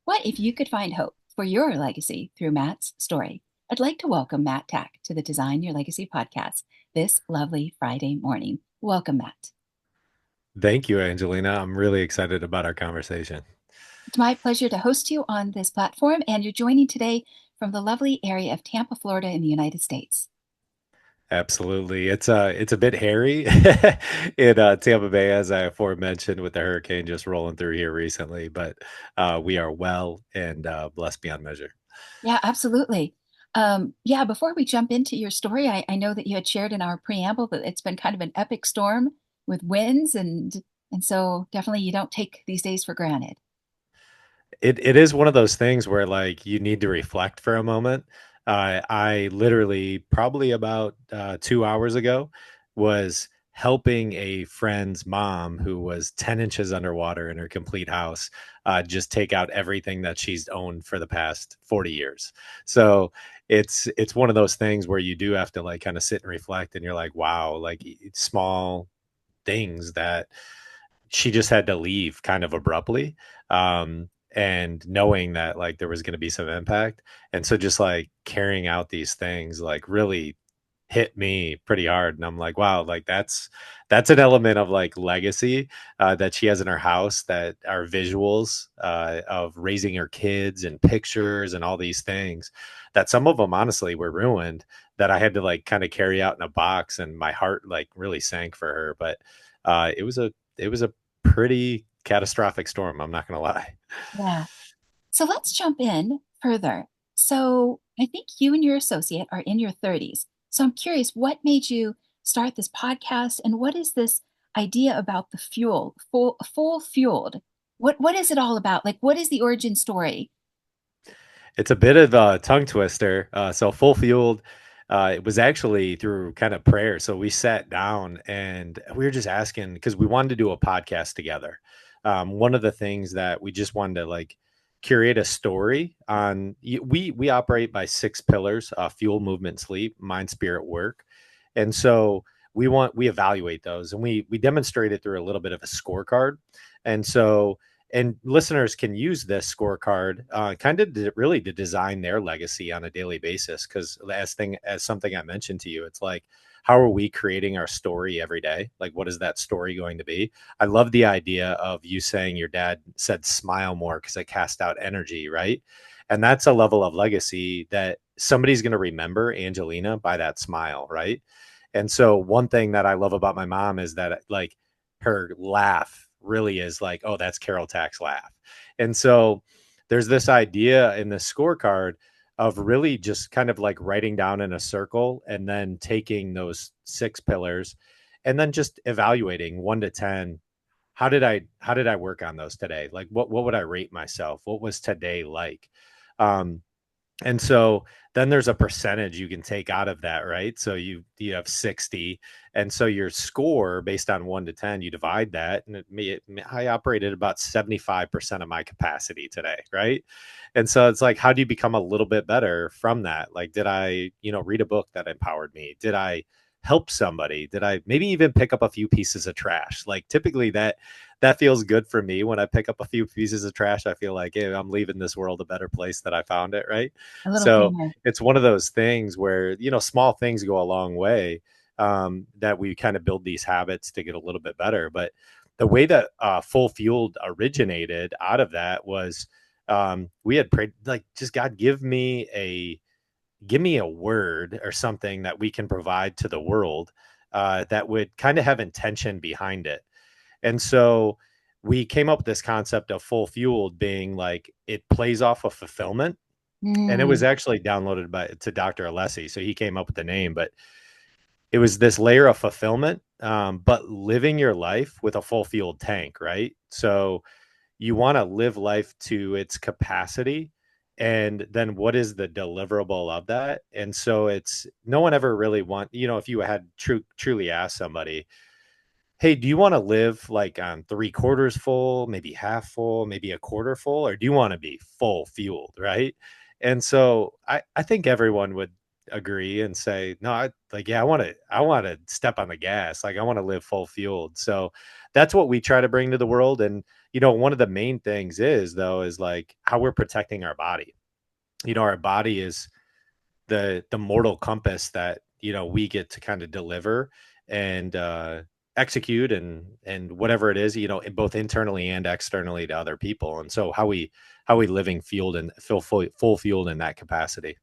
What if you could find hope for your legacy through Matt's story? I'd like to welcome Matt Tack to the Design Your Legacy podcast this lovely Friday morning. Welcome, Matt. Thank you, Angelina. I'm really excited about our conversation. It's my pleasure to host you on this platform, and you're joining today from the lovely area of Tampa, Florida, in the United States. Absolutely. It's a bit hairy in Tampa Bay, as I aforementioned, with the hurricane just rolling through here recently, but we are well and blessed beyond measure. Yeah, absolutely. Yeah, before we jump into your story, I know that you had shared in our preamble that it's been kind of an epic storm with winds, and so definitely you don't take these days for granted. It is one of those things where like you need to reflect for a moment. I literally probably about 2 hours ago was helping a friend's mom who was 10 inches underwater in her complete house just take out everything that she's owned for the past 40 years. So it's one of those things where you do have to like kind of sit and reflect and you're like, wow, like small things that she just had to leave kind of abruptly. And knowing that like there was going to be some impact. And so just like carrying out these things like really hit me pretty hard. And I'm like, wow, like that's an element of like legacy that she has in her house, that are visuals of raising her kids and pictures and all these things that some of them honestly were ruined, that I had to like kind of carry out in a box, and my heart like really sank for her. But it was a pretty catastrophic storm, I'm not gonna lie. Yeah. So let's jump in further. So I think you and your associate are in your 30s. So I'm curious, what made you start this podcast, and what is this idea about the full fueled? What is it all about? Like, what is the origin story? It's a bit of a tongue twister. So full fueled, it was actually through kind of prayer. So we sat down and we were just asking because we wanted to do a podcast together. One of the things that we just wanted to like curate a story on. We operate by six pillars: fuel, movement, sleep, mind, spirit, work. And so we evaluate those, and we demonstrate it through a little bit of a scorecard. And so and listeners can use this scorecard kind of really to design their legacy on a daily basis, because as something I mentioned to you, it's like, how are we creating our story every day? Like, what is that story going to be? I love the idea of you saying your dad said smile more because it cast out energy, right? And that's a level of legacy that somebody's going to remember Angelina by that smile, right? And so one thing that I love about my mom is that like her laugh really is like, oh, that's Carol Tack's laugh. And so there's this idea in the scorecard of really just kind of like writing down in a circle and then taking those six pillars and then just evaluating 1 to 10. How did I work on those today? Like what would I rate myself? What was today like? Um, and so then there's a percentage you can take out of that, right? So you have 60. And so your score based on 1 to 10, you divide that. And I operated about 75% of my capacity today, right? And so it's like, how do you become a little bit better from that? Like, did I, read a book that empowered me? Did I help somebody? Did I maybe even pick up a few pieces of trash? Like typically that feels good for me. When I pick up a few pieces of trash, I feel like, hey, I'm leaving this world a better place that I found it, right? A little So cleaner. it's one of those things where, small things go a long way, that we kind of build these habits to get a little bit better. But the way that Full Fueled originated out of that was, we had prayed, like, just God, give me a word or something that we can provide to the world that would kind of have intention behind it. And so we came up with this concept of full fueled being like it plays off of fulfillment. And it was Mm, actually downloaded by to Dr. Alessi. So he came up with the name, but it was this layer of fulfillment, but living your life with a full fueled tank, right? So you want to live life to its capacity. And then what is the deliverable of that? And so it's no one ever really if you had truly asked somebody, hey, do you want to live like on 3/4 full, maybe half full, maybe a quarter full, or do you want to be full fueled, right? And so I think everyone would agree and say, no, I like, yeah, I want to step on the gas. Like I want to live full fueled. So that's what we try to bring to the world. And, one of the main things is though, is like how we're protecting our body. Our body is the mortal compass that, we get to kind of deliver and, execute and whatever it is, both internally and externally to other people. And so how we living fueled and feel full fueled in that capacity.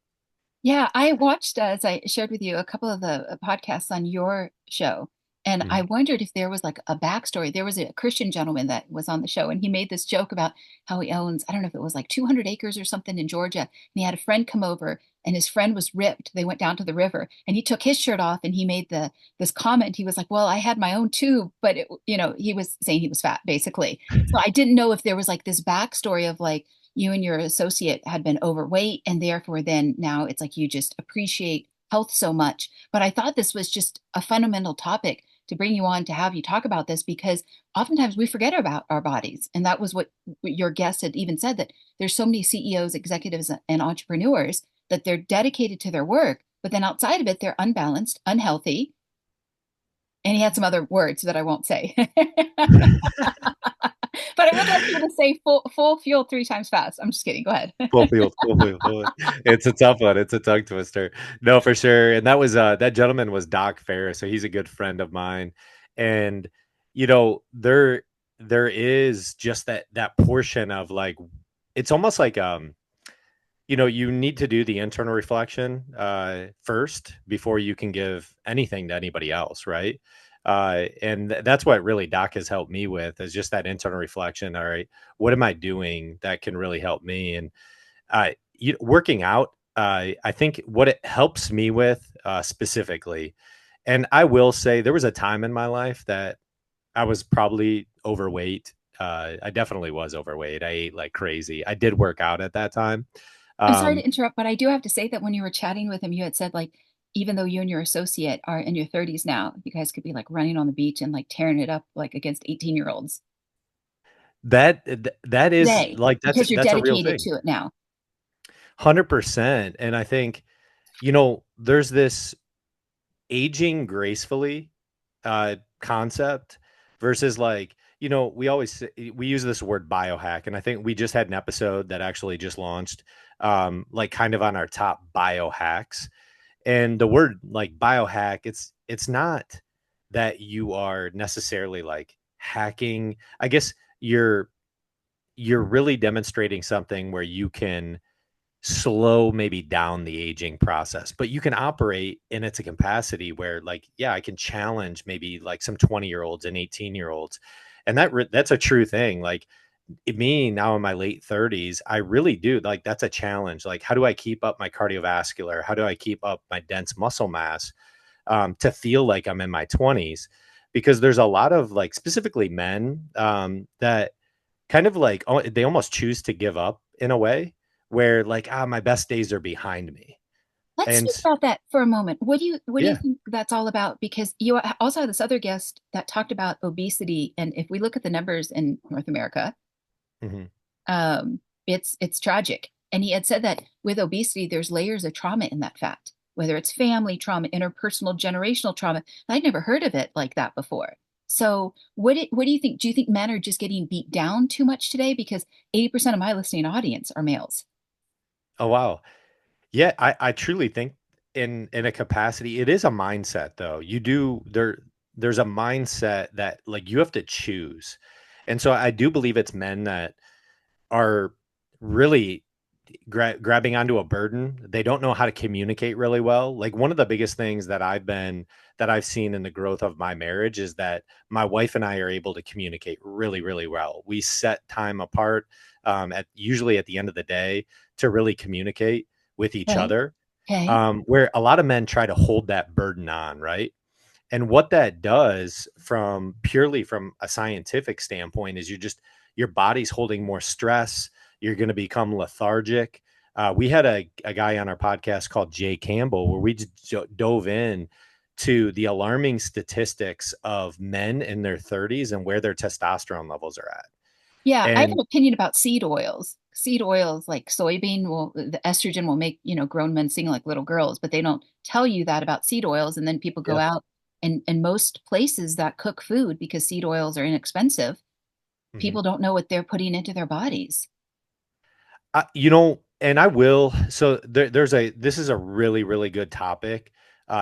Yeah, I watched, as I shared with you, a couple of the podcasts on your show, and I Mhm. wondered if there was like a backstory. There was a Christian gentleman that was on the show, and he made this joke about how he owns, I don't know if it was like 200 acres or something in Georgia, and he had a friend come over, and his friend was ripped. They went down to the river, and he took his shirt off, and he made this comment. He was like, "Well, I had my own too," but he was saying he was fat, basically. So I didn't know if there was like this backstory of like you and your associate had been overweight and therefore then now it's like you just appreciate health so much. But I thought this was just a fundamental topic to bring you on to have you talk about this because oftentimes we forget about our bodies. And that was what your guest had even said, that there's so many CEOs, executives, and entrepreneurs that they're dedicated to their work, but then outside of it, they're unbalanced, unhealthy. And he had some other words that I won't say. But I would like you to say full fuel 3 times fast. I'm just kidding. Go ahead. Full field. It's a tough one. It's a tongue twister. No, for sure. And that gentleman was Doc Ferris, so he's a good friend of mine. And there is just that portion of like, it's almost like you need to do the internal reflection first before you can give anything to anybody else, right? And that's what really Doc has helped me with, is just that internal reflection. All right, what am I doing that can really help me? And working out, I think what it helps me with specifically, and I will say there was a time in my life that I was probably overweight. I definitely was overweight. I ate like crazy. I did work out at that time. I'm sorry to Um, interrupt, but I do have to say that when you were chatting with him, you had said like, even though you and your associate are in your 30s now, you guys could be like running on the beach and like tearing it up like against 18-year-olds that is today like because you're that's a real dedicated thing. to it now. 100%. And I think, there's this aging gracefully concept versus like, we use this word biohack. And I think we just had an episode that actually just launched, like kind of on our top biohacks. And the word like biohack, it's not that you are necessarily like hacking. I guess you're really demonstrating something where you can slow maybe down the aging process, but you can operate in its a capacity where like, yeah, I can challenge maybe like some 20-year-olds and 18-year-olds. And that's a true thing. Like me now in my late 30s, I really do like, that's a challenge. Like, how do I keep up my cardiovascular? How do I keep up my dense muscle mass to feel like I'm in my 20s? Because there's a lot of like specifically men that kind of like, oh, they almost choose to give up in a way where like, my best days are behind me. Let's And speak about that for a moment. What do you yeah. think that's all about? Because you also had this other guest that talked about obesity, and if we look at the numbers in North America, Mhm. it's tragic. And he had said that with obesity, there's layers of trauma in that fat, whether it's family trauma, interpersonal, generational trauma. I'd never heard of it like that before. So what do you think? Do you think men are just getting beat down too much today? Because 80% of my listening audience are males. Oh, wow. Yeah, I truly think in a capacity, it is a mindset though. There's a mindset that like you have to choose. And so I do believe it's men that are really grabbing onto a burden. They don't know how to communicate really well. Like one of the biggest things that I've seen in the growth of my marriage is that my wife and I are able to communicate really, really well. We set time apart at usually at the end of the day to really communicate with each Okay. other. Okay. Where a lot of men try to hold that burden on, right? And what that does from purely from a scientific standpoint is your body's holding more stress. You're going to become lethargic. We had a guy on our podcast called Jay Campbell where we dove in to the alarming statistics of men in their 30s and where their testosterone levels are at. Yeah, I have an And opinion about seed oils. Seed oils like soybean will, the estrogen will make, grown men sing like little girls, but they don't tell you that about seed oils. And then people go yeah, out. and most places that cook food, because seed oils are inexpensive, Mhm. people don't know what they're putting into their bodies. And I will. So this is a really, really good topic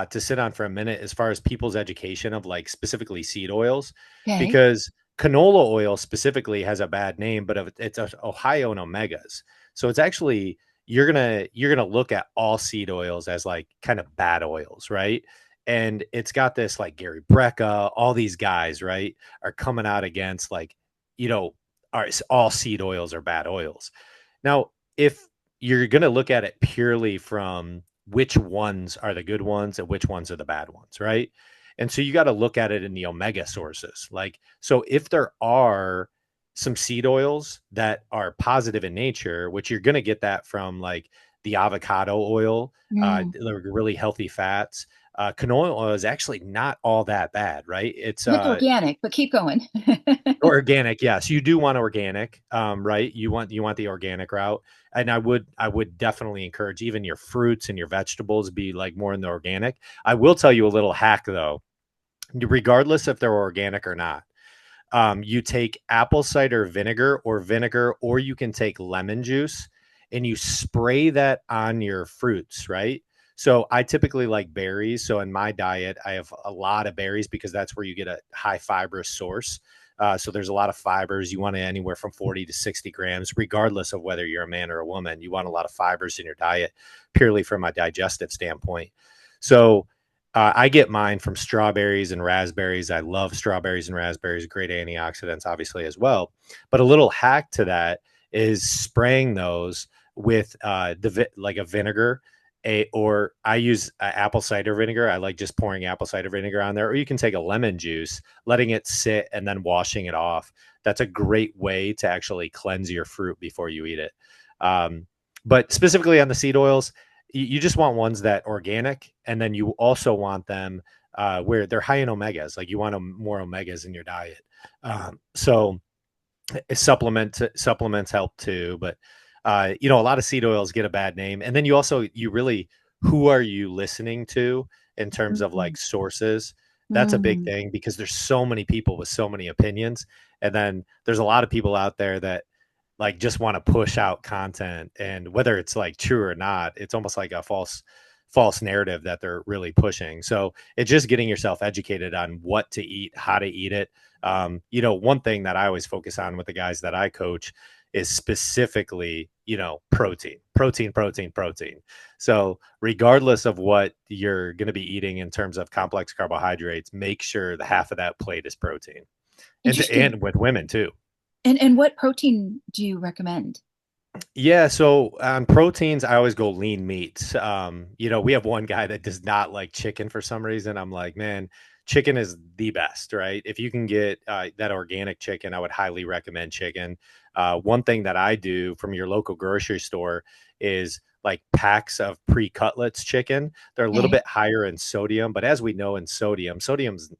to sit on for a minute as far as people's education of like specifically seed oils, Okay. because canola oil specifically has a bad name, but it's Ohio and omegas. So it's actually you're gonna look at all seed oils as like kind of bad oils, right? And it's got this like Gary Brecka, all these guys, right, are coming out against like, you know, all seed oils are bad oils. Now, if you're going to look at it purely from which ones are the good ones and which ones are the bad ones, right? And so you got to look at it in the omega sources. Like, so if there are some seed oils that are positive in nature, which you're going to get that from like the avocado oil, Mm. they're really healthy fats. Canola oil is actually not all that bad, right? It's If it's organic, but keep going. organic, yes. You do want organic, right? You want the organic route, and I would definitely encourage even your fruits and your vegetables be like more in the organic. I will tell you a little hack though, regardless if they're organic or not. You take apple cider vinegar, or you can take lemon juice and you spray that on your fruits, right? So I typically like berries. So in my diet, I have a lot of berries because that's where you get a high fibrous source. So there's a lot of fibers. You want anywhere from 40 to 60 grams, regardless of whether you're a man or a woman. You want a lot of fibers in your diet, purely from a digestive standpoint. So I get mine from strawberries and raspberries. I love strawberries and raspberries, great antioxidants, obviously, as well. But a little hack to that is spraying those with like a vinegar, or I use apple cider vinegar. I like just pouring apple cider vinegar on there, or you can take a lemon juice, letting it sit, and then washing it off. That's a great way to actually cleanse your fruit before you eat it. But specifically on the seed oils, you just want ones that organic, and then you also want them where they're high in omegas. Like you want more omegas in your diet. So supplements help too, but a lot of seed oils get a bad name. And then you really, who are you listening to in terms of Mm. like sources? That's a big Mm. thing because there's so many people with so many opinions, and then there's a lot of people out there that like just want to push out content, and whether it's like true or not, it's almost like a false narrative that they're really pushing. So it's just getting yourself educated on what to eat, how to eat it. One thing that I always focus on with the guys that I coach is specifically, protein. So regardless of what you're going to be eating in terms of complex carbohydrates, make sure the half of that plate is protein, Interesting. and with women too. And what protein do you recommend? Yeah, so on proteins, I always go lean meats. We have one guy that does not like chicken for some reason. I'm like, man, chicken is the best, right? If you can get that organic chicken, I would highly recommend chicken. One thing that I do from your local grocery store is like packs of pre-cutlets chicken. They're a little Okay. bit higher in sodium, but as we know in sodium's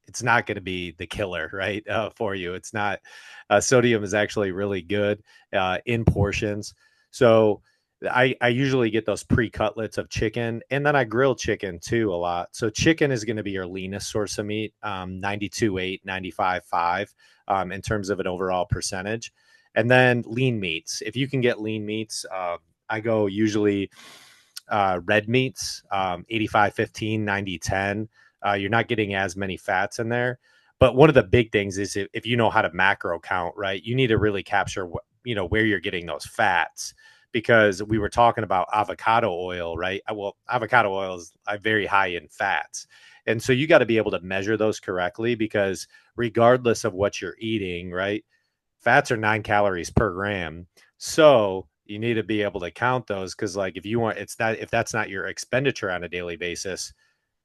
it's not going to be the killer, right? For you, it's not. Sodium is actually really good in portions. So I usually get those pre cutlets of chicken, and then I grill chicken too a lot. So chicken is going to be your leanest source of meat, 92.8, 95.5 in terms of an overall percentage. And then lean meats. If you can get lean meats, I go usually red meats, 85-15, 90-10. You're not getting as many fats in there. But one of the big things is if you know how to macro count, right, you need to really capture where you're getting those fats, because we were talking about avocado oil, right? Well, avocado oil is very high in fats. And so you got to be able to measure those correctly, because regardless of what you're eating, right, fats are 9 calories per gram. So you need to be able to count those, because like if that's not your expenditure on a daily basis,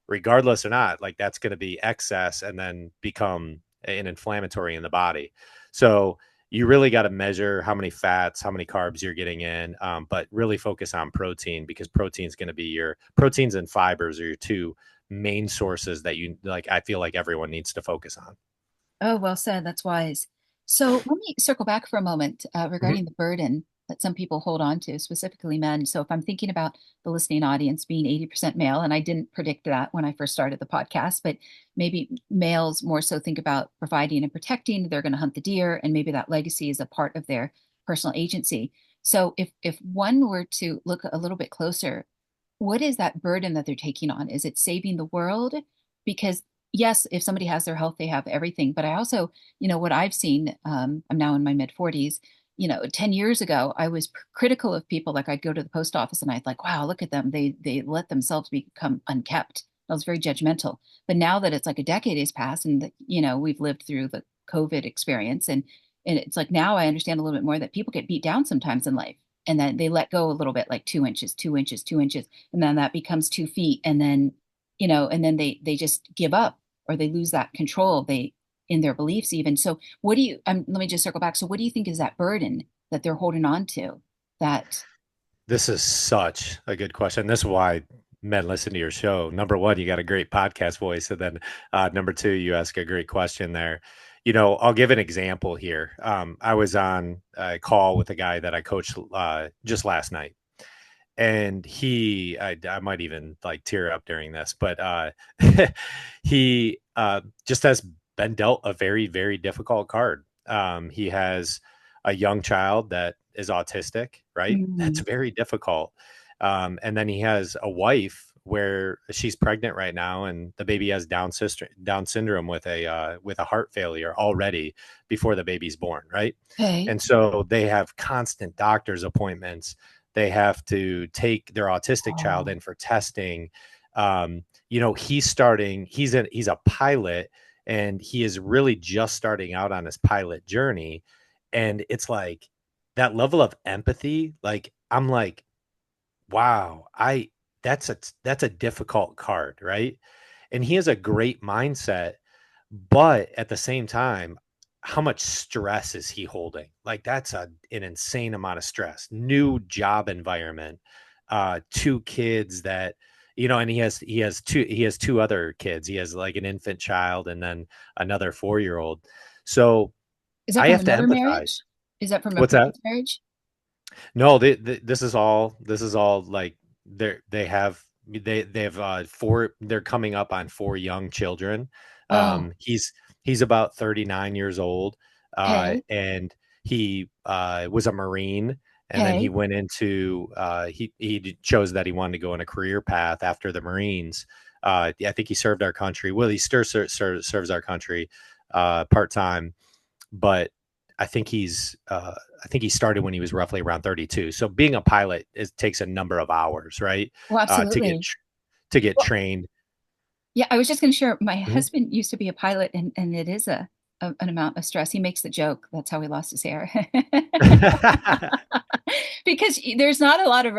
regardless or not, like that's going to be excess and then become an inflammatory in the body. So you really got to measure how many fats, how many carbs you're getting in, but really focus on protein, because protein is going to be your proteins and fibers are your two main sources that you like. I feel like everyone needs to focus on. Oh, well said. That's wise. So let me circle back for a moment Mhm. regarding the burden. that some people hold on to, specifically men. So if I'm thinking about the listening audience being 80% male, and I didn't predict that when I first started the podcast, but maybe males more so think about providing and protecting, they're going to hunt the deer, and maybe that legacy is a part of their personal agency. So if one were to look a little bit closer, what is that burden that they're taking on? Is it saving the world? Because yes, if somebody has their health, they have everything. But I also, what I've seen, I'm now in my mid 40s. 10 years ago, I was critical of people. Like I'd go to the post office and I'd like, wow, look at them. They let themselves become unkept. I was very judgmental. But now that it's like a decade has passed and we've lived through the COVID experience and it's like now I understand a little bit more that people get beat down sometimes in life and then they let go a little bit, like 2 inches, 2 inches, 2 inches, and then that becomes 2 feet, and then and then they just give up or they lose that control they in their beliefs even. So what do you? Let me just circle back. So what do you think is that burden that they're holding on to? That This is such a good question. This is why men listen to your show. Number one, you got a great podcast voice. And then number two, you ask a great question there. I'll give an example here. I was on a call with a guy that I coached just last night. And I might even like tear up during this, but he just has been dealt a very, very difficult card. He has a young child that is autistic, right? That's mm, very difficult. And then he has a wife where she's pregnant right now, and the baby has Down syndrome with a heart failure already before the baby's born, right? okay. And so they have constant doctor's appointments. They have to take their autistic child Oh, in for testing. He's a pilot, and he is really just starting out on his pilot journey. And it's like that level of empathy, like I'm like, wow, I that's a difficult card, right? And he has a great mindset, but at the same time, how much stress is he holding? Like that's an insane amount of stress. New job environment, two kids that and he has two other kids. He has like an infant child and then another 4-year-old. So Is that I from have to another empathize. marriage? Is that from a What's that? previous marriage? No, this is all like they have four. They're coming up on four young children. Oh, He's about 39 years old, okay, and he was a Marine, and then he okay. went into he chose that he wanted to go in a career path after the Marines. I think he served our country. Well, he still serves our country part time, but I think he started when he was roughly around 32. So being a pilot takes a number of hours, right? Well, To get absolutely. Well, trained. yeah, I was just going to share. My Mhm. husband used to be a pilot, and it is an amount of stress. He makes the joke that's how he lost his hair. Because there's not a lot of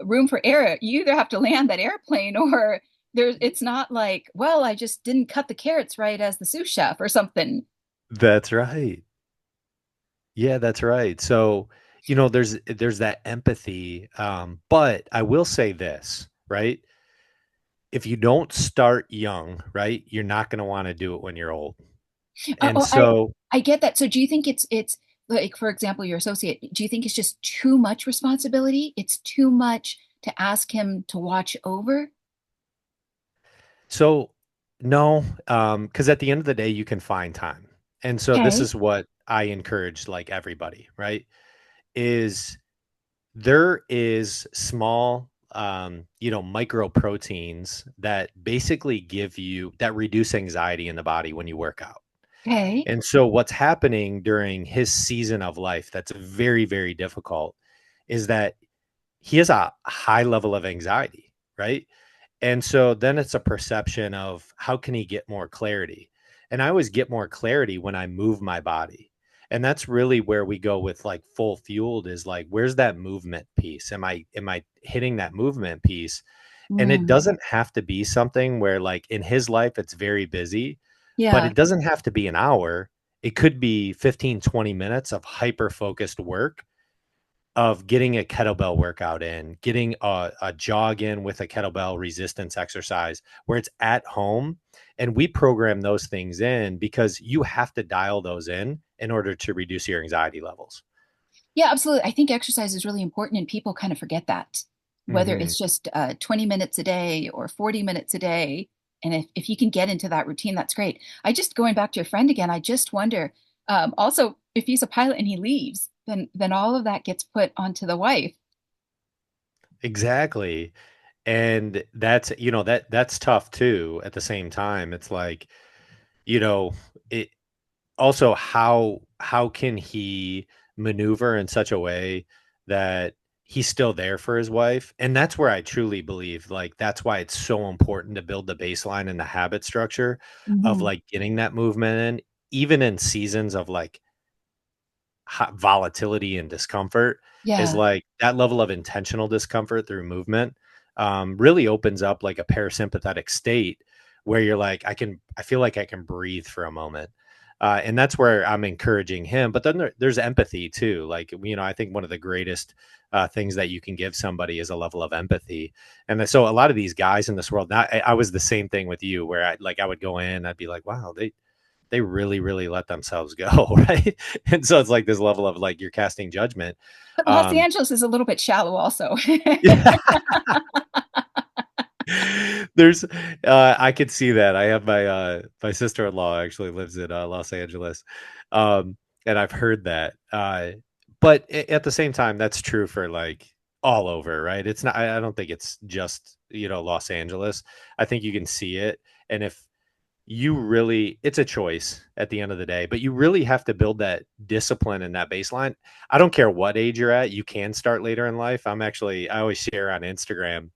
room for error. You either have to land that airplane or it's not like, well, I just didn't cut the carrots right as the sous chef or something. That's right. Yeah, that's right. So, there's that empathy. But I will say this, right? If you don't start young, right, you're not going to want to do it when you're old. And Oh, I so, I get that. So do you think it's like, for example, your associate, do you think it's just too much responsibility? It's too much to ask him to watch over? So no, because at the end of the day, you can find time. And so this Okay. is what I encourage like everybody, right? Is there is small micro proteins that basically that reduce anxiety in the body when you work out. Okay. And so what's happening during his season of life that's very, very difficult is that he has a high level of anxiety, right? And so then it's a perception of how can he get more clarity? And I always get more clarity when I move my body. And that's really where we go with like full fueled is like, where's that movement piece? Am I hitting that movement piece? And it Mm, doesn't have to be something where like in his life it's very busy, but yeah. it doesn't have to be an hour. It could be 15, 20 minutes of hyper focused work of getting a kettlebell workout in, getting a jog in with a kettlebell resistance exercise where it's at home. And we program those things in because you have to dial those in order to reduce your anxiety levels. Yeah, absolutely. I think exercise is really important and people kind of forget that, whether Hmm. it's just 20 minutes a day or 40 minutes a day. And if you can get into that routine, that's great. I just going back to your friend again, I just wonder also if he's a pilot and he leaves, then all of that gets put onto the wife. Exactly. And that's, that's tough too at the same time. It's like, you know, it also how can he maneuver in such a way that he's still there for his wife? And that's where I truly believe like that's why it's so important to build the baseline and the habit structure of Hmm. like getting that movement in, even in seasons of like volatility and discomfort is Yeah. like that level of intentional discomfort through movement really opens up like a parasympathetic state where you're like, I feel like I can breathe for a moment. And that's where I'm encouraging him. But then there's empathy too. Like, I think one of the greatest things that you can give somebody is a level of empathy. And so a lot of these guys in this world, now, I was the same thing with you where I would go in, I'd be like, wow, they really, really let themselves go, right? And so it's like this level of like you're casting judgment. But Los Um, Angeles is a little bit shallow also. there's, I could see that. I have my sister-in-law actually lives in Los Angeles, um, and I've heard that. But at the same time, that's true for like all over, right? It's not. I don't think it's just Los Angeles. I think you can see it, and if it's a choice at the end of the day, but you really have to build that discipline and that baseline. I don't care what age you're at, you can start later in life. I always share on Instagram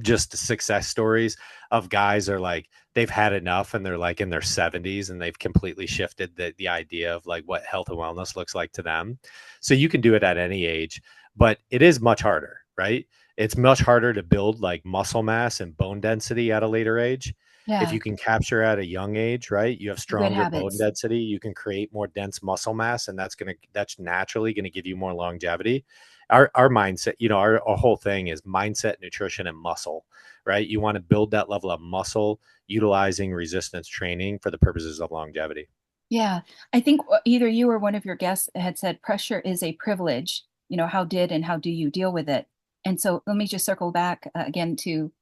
just success stories of guys are like they've had enough and they're like in their 70s and they've completely shifted the idea of like what health and wellness looks like to them. So you can do it at any age, but it is much harder, right? It's much harder to build like muscle mass and bone density at a later age. If Yeah, you can capture at a young age, right, you have good stronger bone habits. density, you can create more dense muscle mass, and that's naturally going to give you more longevity. Our mindset, our whole thing is mindset, nutrition, and muscle, right? You want to build that level of muscle utilizing resistance training for the purposes of longevity. Yeah, I think either you or one of your guests had said pressure is a privilege. How did and how do you deal with it? And so let me just circle back again to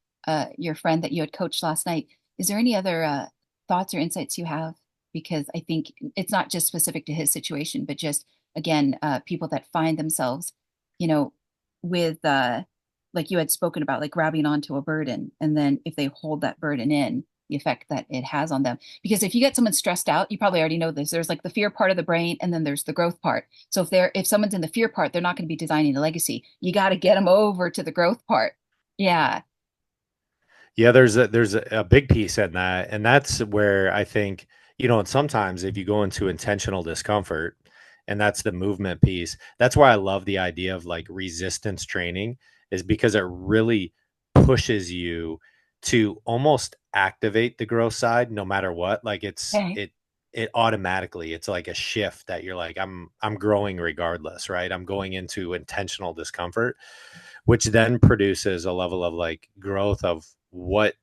your friend that you had coached last night. Is there any other thoughts or insights you have? Because I think it's not just specific to his situation, but just again, people that find themselves, you know, with like you had spoken about, like grabbing onto a burden, and then if they hold that burden in, the effect that it has on them. Because if you get someone stressed out, you probably already know this. There's like the fear part of the brain, and then there's the growth part. So if someone's in the fear part, they're not going to be designing a legacy. You got to get them over to the growth part. Yeah. Yeah, there's a big piece in that, and that's where I think, and sometimes if you go into intentional discomfort, and that's the movement piece, that's why I love the idea of like resistance training, is because it really pushes you to almost activate the growth side no matter what. Like Okay. it automatically, it's like a shift that you're like, I'm growing regardless, right? I'm going into intentional discomfort, which then produces a level of like growth of what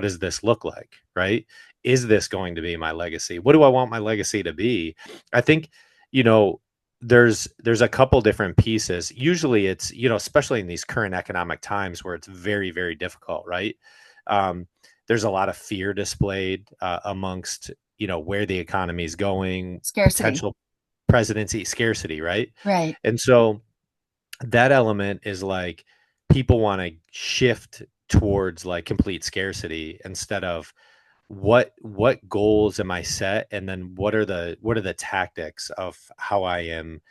does this look like, right? Is this going to be my legacy? What do I want my legacy to be? I think, you know there's a couple different pieces. Usually it's, especially in these current economic times where it's very, very difficult, right? um, there's a lot of fear displayed amongst, where the economy is going, Scarcity. potential presidency, scarcity, right? Right. And so that element is like people want to shift towards like complete scarcity instead of what goals am I set, and then what are the tactics of how I am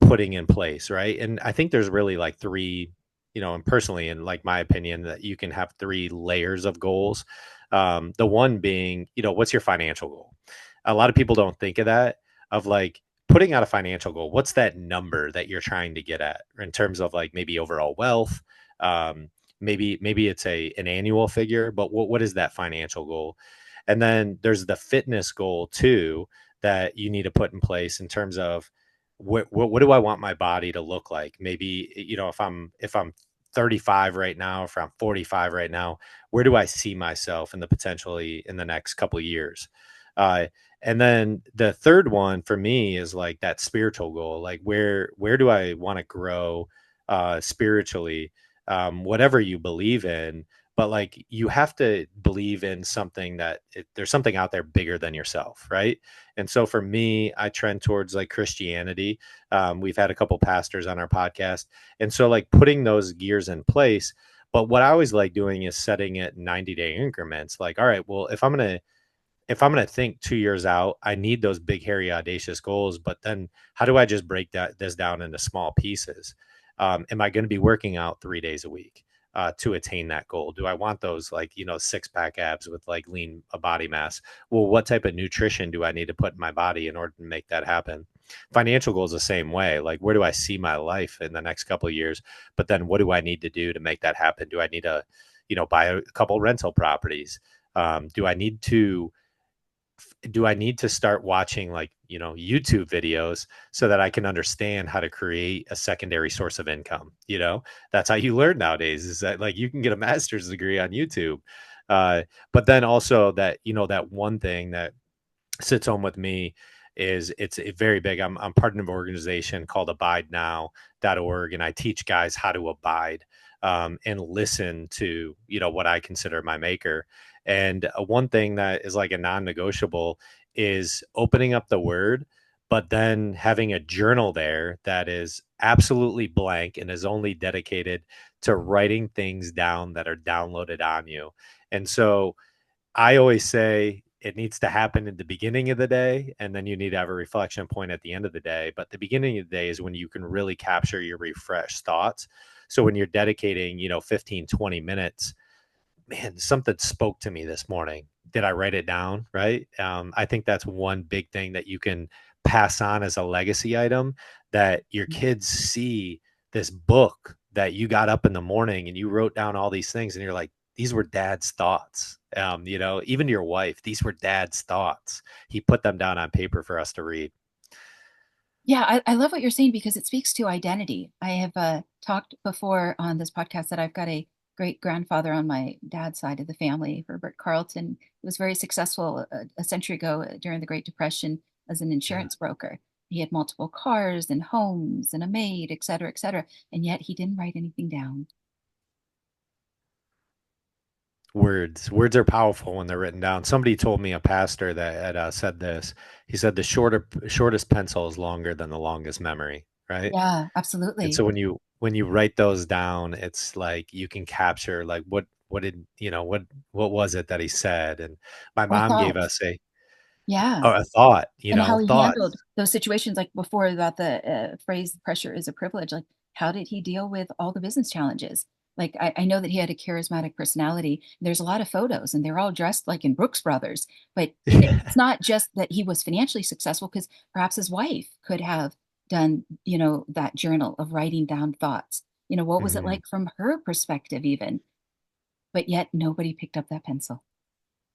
putting in place, right? And I think there's really like three, and personally, in like my opinion, that you can have three layers of goals. The one being, what's your financial goal? A lot of people don't think of that, of like putting out a financial goal. What's that number that you're trying to get at in terms of like maybe overall wealth? Um, maybe it's an annual figure, but what is that financial goal? And then there's the fitness goal too that you need to put in place in terms of what do I want my body to look like? Maybe, if I'm 35 right now, if I'm 45 right now, where do I see myself in the potentially in the next couple of years? Uh, and then the third one for me is like that spiritual goal. Like where do I want to grow spiritually? Whatever you believe in, but like you have to believe in something that there's something out there bigger than yourself, right? And so for me, I trend towards like Christianity. We've had a couple pastors on our podcast, and so like putting those gears in place. But what I always like doing is setting it 90-day increments. Like, all right, well, if I'm gonna think 2 years out, I need those big, hairy, audacious goals. But then, how do I just break this down into small pieces? Am I going to be working out 3 days a week to attain that goal? Do I want those like six pack abs with like lean body mass? Well, what type of nutrition do I need to put in my body in order to make that happen? Financial goals the same way. Like, where do I see my life in the next couple of years? But then, what do I need to do to make that happen? Do I need to, buy a couple rental properties? Do I need to start watching like YouTube videos so that I can understand how to create a secondary source of income? That's how you learn nowadays, is that like you can get a master's degree on YouTube. But then also that that one thing that sits home with me is it's very big. I'm part of an organization called abidenow.org, and I teach guys how to abide and listen to what I consider my maker. And one thing that is like a non-negotiable is opening up the word, but then having a journal there that is absolutely blank and is only dedicated to writing things down that are downloaded on you. And so I always say it needs to happen at the beginning of the day, and then you need to have a reflection point at the end of the day. But the beginning of the day is when you can really capture your refreshed thoughts. So when you're dedicating, 15, 20 minutes, man, something spoke to me this morning. Did I write it down? Right. I think that's one big thing that you can pass on as a legacy item, that your kids see this book that you got up in the morning and you wrote down all these things and you're like, these were dad's thoughts. Even your wife, these were dad's thoughts. He put them down on paper for us to read. Yeah, I love what you're saying because it speaks to identity. I have talked before on this podcast that I've got a great grandfather on my dad's side of the family, Herbert Carleton. He was very successful a century ago during the Great Depression as an Yeah. insurance broker. He had multiple cars and homes and a maid, et cetera, et cetera. And yet he didn't write anything down. Words are powerful when they're written down. Somebody told me, a pastor that had said this. He said the shortest pencil is longer than the longest memory, right? Yeah, And absolutely. so when you write those down, it's like you can capture like what was it that he said. And my Or mom gave thoughts. us Yeah. a thought, And how he handled thoughts. those situations, like before about the phrase pressure is a privilege, like how did he deal with all the business challenges? Like I know that he had a charismatic personality. There's a lot of photos and they're all dressed like in Brooks Brothers, but it's not just that he was financially successful, because perhaps his wife could have done, that journal of writing down thoughts. What was it Mhm. like from her perspective even? But yet nobody picked up that pencil.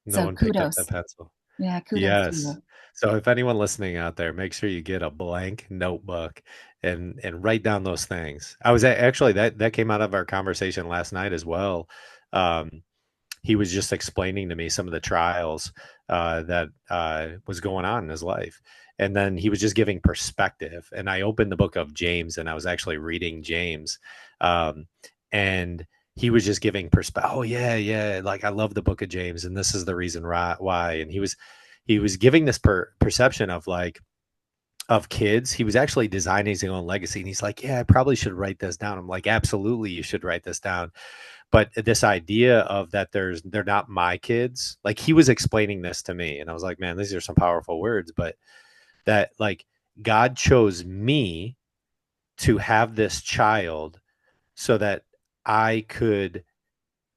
No So one picked up that kudos. pencil. Yeah, kudos to Yes. you. So if anyone listening out there, make sure you get a blank notebook and write down those things. Actually that came out of our conversation last night as well. Um, he was just explaining to me some of the trials that was going on in his life, and then he was just giving perspective. And I opened the book of James, and I was actually reading James, um, and he was just giving perspective. Oh yeah, yeah, like I love the book of James, and this is the reason why. And he was giving this perception of like of kids. He was actually designing his own legacy, and he's like, yeah, I probably should write this down. I'm like, absolutely, you should write this down. But this idea of that they're not my kids, like he was explaining this to me, and I was like, man, these are some powerful words. But that like God chose me to have this child so that I could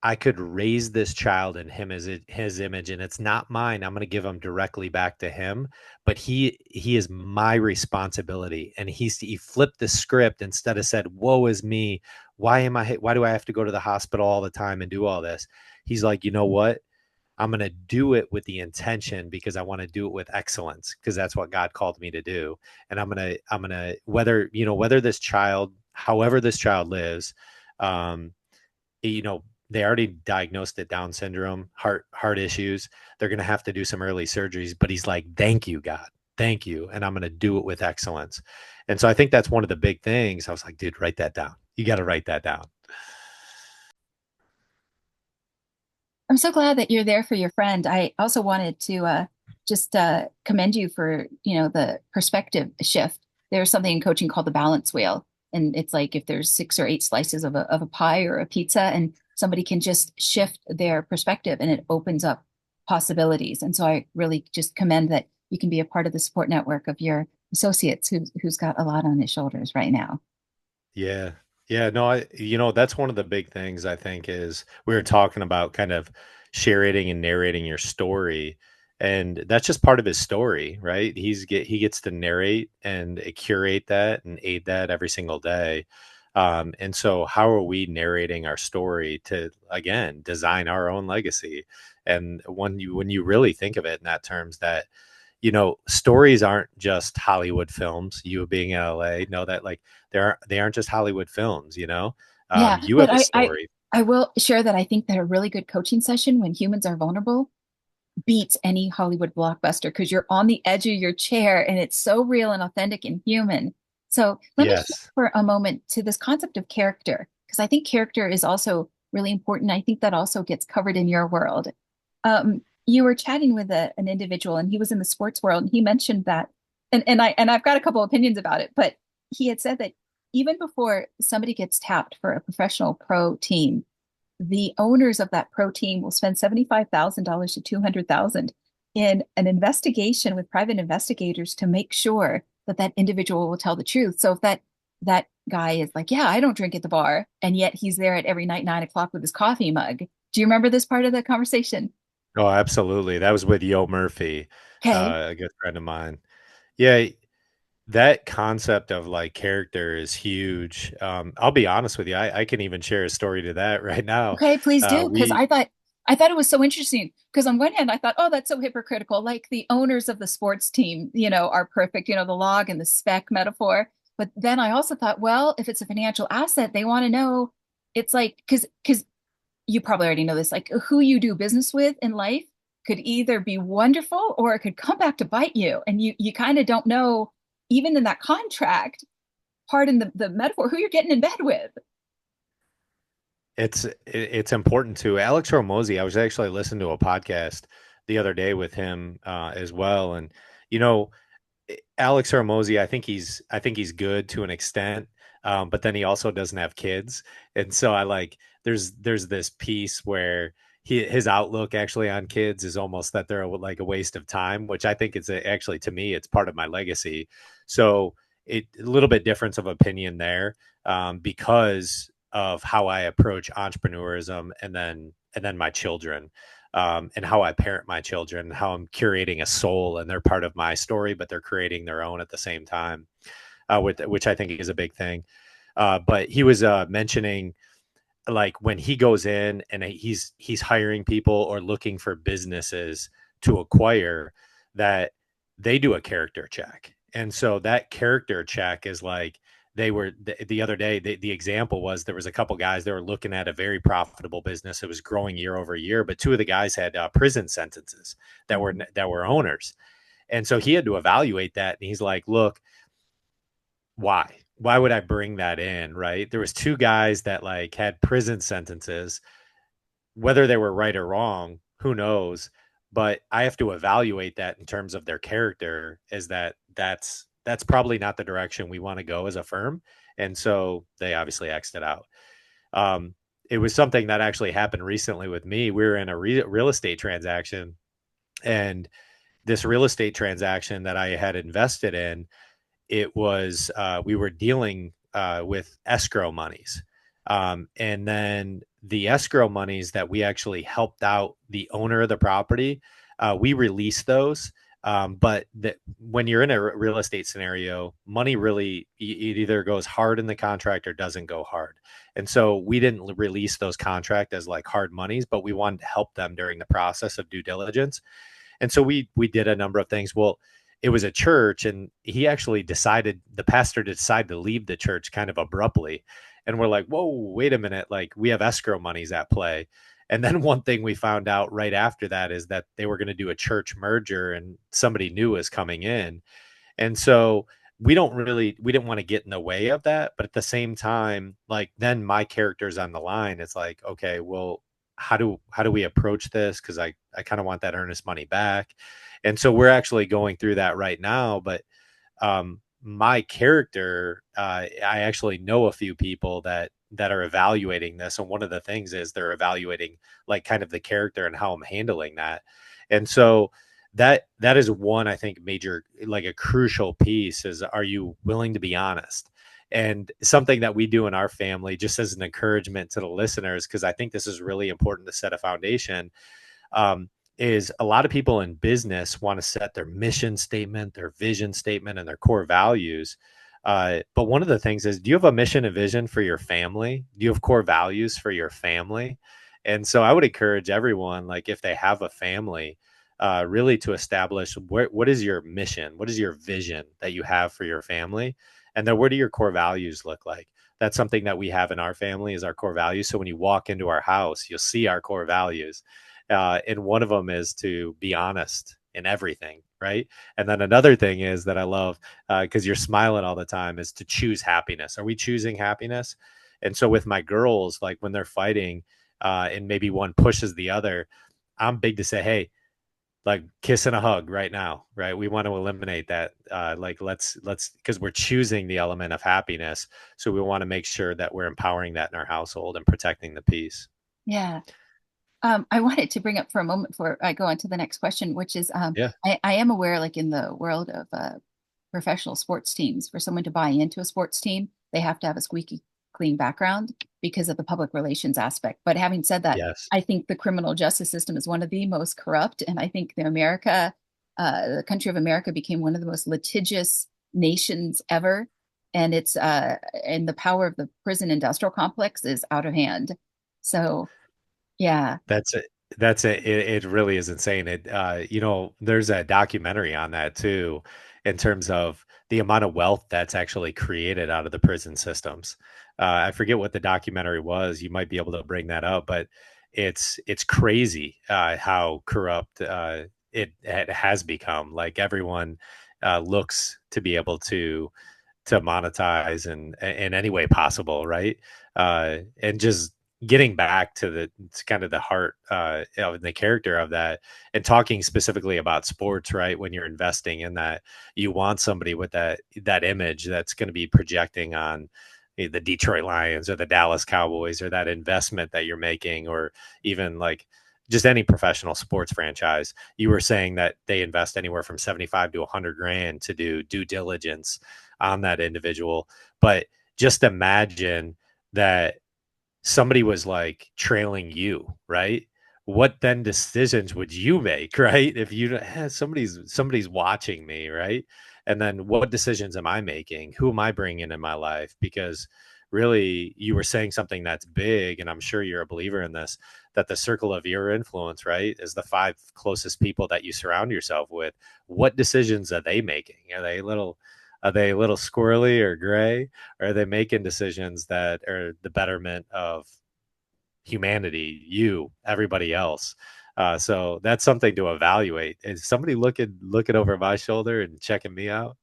I could raise this child in his image, and it's not mine. I'm going to give him directly back to him, but he is my responsibility. And he flipped the script. Instead of said, "Woe is me. Why do I have to go to the hospital all the time and do all this?" He's like, "You know what? I'm going to do it with the intention because I want to do it with excellence, because that's what God called me to do. And I'm going to whether this child, however this child lives, um, you know, they already diagnosed it Down syndrome, heart issues. They're going to have to do some early surgeries, but he's like, "Thank you, God. Thank you, and I'm going to do it with excellence." And so I think that's one of the big things. I was like, "Dude, write that down. You got to write that down." I'm so glad that you're there for your friend. I also wanted to just commend you for, the perspective shift. There's something in coaching called the balance wheel, and it's like if there's 6 or 8 slices of a pie or a pizza, and somebody can just shift their perspective, and it opens up possibilities. And so I really just commend that you can be a part of the support network of your associates who's got a lot on his shoulders right now. Yeah. Yeah, no, that's one of the big things I think is we were talking about kind of sharing and narrating your story. And that's just part of his story, right? He gets to narrate and curate that and aid that every single day. And so how are we narrating our story to again design our own legacy? And when you really think of it in that terms that stories aren't just Hollywood films. You being in LA know that like they aren't just Hollywood films, Yeah, you but have a I story. I will share that I think that a really good coaching session when humans are vulnerable beats any Hollywood blockbuster because you're on the edge of your chair and it's so real and authentic and human. So let me shift Yes. for a moment to this concept of character because I think character is also really important. I think that also gets covered in your world. You were chatting with an individual and he was in the sports world and he mentioned that, and I've got a couple opinions about it, but he had said that even before somebody gets tapped for a professional pro team, the owners of that pro team will spend $75,000 to 200,000 in an investigation with private investigators to make sure that that individual will tell the truth. So if that guy is like, yeah, I don't drink at the bar, and yet he's there at every night 9 o'clock with his coffee mug. Do you remember this part of the conversation? Oh, absolutely. That was with Yo Murphy, Okay. a good friend of mine. Yeah, that concept of like character is huge. I'll be honest with you. I can even share a story to that right now. Okay, please do. Because We I thought it was so interesting. Because on one hand, I thought, oh, that's so hypocritical. Like the owners of the sports team, are perfect, the log and the speck metaphor. But then I also thought, well, if it's a financial asset, they want to know it's like because you probably already know this, like who you do business with in life could either be wonderful or it could come back to bite you. And you kind of don't know, even in that contract, pardon the metaphor, who you're getting in bed with. it's important to Alex Hormozy. I was actually listening to a podcast the other day with him as well, and you know Alex Hormozy, I think he's good to an extent, but then he also doesn't have kids, and so I like there's this piece where his outlook actually on kids is almost that they're like a waste of time, which I think actually to me it's part of my legacy. So a little bit difference of opinion there because of how I approach entrepreneurism and then my children and how I parent my children, how I'm curating a soul and they're part of my story, but they're creating their own at the same time, which I think is a big thing. But he was mentioning like when he goes in and he's hiring people or looking for businesses to acquire that they do a character check. And so that character check is like the other day the example was there was a couple guys that were looking at a very profitable business. It was growing year over year, but two of the guys had prison sentences that were owners. And so he had to evaluate that and he's like, look, why would I bring that in, right? There was two guys that like had prison sentences, whether they were right or wrong, who knows, but I have to evaluate that in terms of their character is that's probably not the direction we want to go as a firm, and so they obviously xed it out. um, it was something that actually happened recently with me. We were in a real estate transaction, and this real estate transaction that I had invested in, it was we were dealing with escrow monies, and then the escrow monies that we actually helped out the owner of the property, we released those. But when you're in a real estate scenario, money really it either goes hard in the contract or doesn't go hard. And so we didn't release those contract as like hard monies, but we wanted to help them during the process of due diligence. And so we did a number of things. Well, it was a church, and he actually decided the pastor decided to leave the church kind of abruptly. And we're like, whoa, wait a minute, like we have escrow monies at play. And then one thing we found out right after that is that they were going to do a church merger and somebody new was coming in. And so we didn't want to get in the way of that. But at the same time, like then my character's on the line. It's like, okay, well, how do we approach this? Because I kind of want that earnest money back. And so we're actually going through that right now. But my character, I actually know a few people that are evaluating this, and one of the things is they're evaluating like kind of the character and how I'm handling that. And so that is one, I think, major, like a crucial piece is, are you willing to be honest? And something that we do in our family, just as an encouragement to the listeners, because I think this is really important to set a foundation, um, is a lot of people in business want to set their mission statement, their vision statement, and their core values. But one of the things is, do you have a mission and vision for your family? Do you have core values for your family? And so I would encourage everyone, like if they have a family, really to establish what is your mission? What is your vision that you have for your family? And then what do your core values look like? That's something that we have in our family is our core values. So when you walk into our house, you'll see our core values. And one of them is to be honest in everything, right? And then another thing is that I love, because you're smiling all the time, is to choose happiness. Are we choosing happiness? And so with my girls, like when they're fighting, and maybe one pushes the other, I'm big to say, hey, like kiss and a hug right now, right? We want to eliminate that. Like let's because we're choosing the element of happiness, so we want to make sure that we're empowering that in our household and protecting the peace. Yeah. I wanted to bring up for a moment before I go on to the next question, which is Yeah. I am aware, like in the world of professional sports teams, for someone to buy into a sports team, they have to have a squeaky clean background because of the public relations aspect. But having said that, Yes. I think the criminal justice system is one of the most corrupt, and I think the country of America, became one of the most litigious nations ever. And the power of the prison industrial complex is out of hand. So, yeah. That's it. That's it. It really is insane. There's a documentary on that too, in terms of the amount of wealth that's actually created out of the prison systems. I forget what the documentary was. You might be able to bring that up, but it's crazy how corrupt it has become. Like everyone looks to be able to monetize in any way possible, right? And just getting back to kind of the heart of the character of that, and talking specifically about sports, right? When you're investing in that, you want somebody with that image that's going to be projecting on the Detroit Lions or the Dallas Cowboys, or that investment that you're making, or even like just any professional sports franchise. You were saying that they invest anywhere from 75 to 100 grand to do due diligence on that individual. But just imagine that somebody was like trailing you, right? What then decisions would you make, right? If somebody's watching me, right? And then what decisions am I making? Who am I bringing in my life? Because really, you were saying something that's big, and I'm sure you're a believer in this, that the circle of your influence, right, is the five closest people that you surround yourself with. What decisions are they making? Are they a little squirrely or gray? Or are they making decisions that are the betterment of humanity, you, everybody else? So that's something to evaluate. Is somebody looking over my shoulder and checking me out?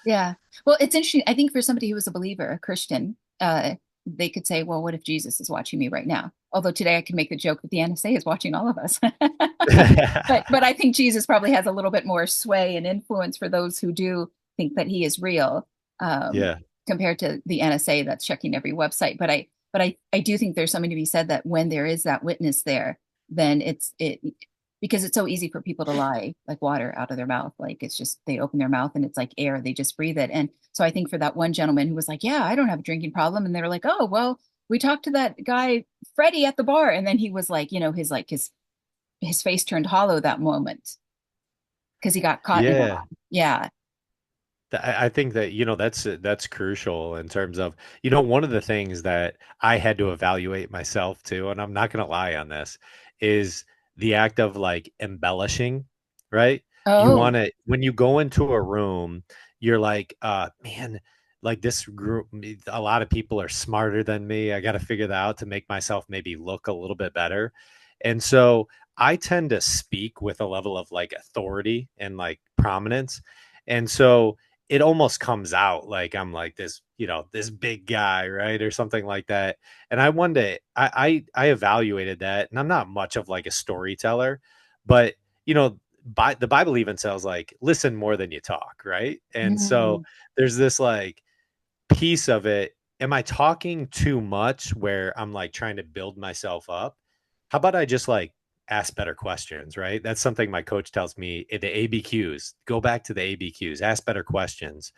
Yeah. Well, it's interesting. I think for somebody who is a believer, a Christian, they could say, well, what if Jesus is watching me right now? Although today I can make the joke that the NSA is watching all of us. But I think Jesus probably has a little bit more sway and influence for those who do think that he is real, um, Yeah. compared to the NSA that's checking every website. But I do think there's something to be said that when there is that witness there, then it because it's so easy for people to lie like water out of their mouth. Like it's just they open their mouth and it's like air, they just breathe it. And so I think for that one gentleman who was like, yeah, I don't have a drinking problem, and they were like, oh well, we talked to that guy Freddie at the bar, and then he was like, his face turned hollow that moment because he got caught in a lie. Yeah. Yeah. I think that, that's crucial in terms of, one of the things that I had to evaluate myself too, and I'm not going to lie on this, is the act of like embellishing, right? You Oh, want to, when you go into a room, you're like, man, like this group, a lot of people are smarter than me. I got to figure that out to make myself maybe look a little bit better. And so I tend to speak with a level of like authority and like prominence. And so it almost comes out like I'm like this, this big guy, right? Or something like that. And I one day I evaluated that, and I'm not much of like a storyteller, but the Bible even says like listen more than you talk, right? And so Mm. there's this like piece of it. Am I talking too much where I'm like trying to build myself up? How about I just like ask better questions, right? That's something my coach tells me, the ABQs. Go back to the ABQs, ask better questions.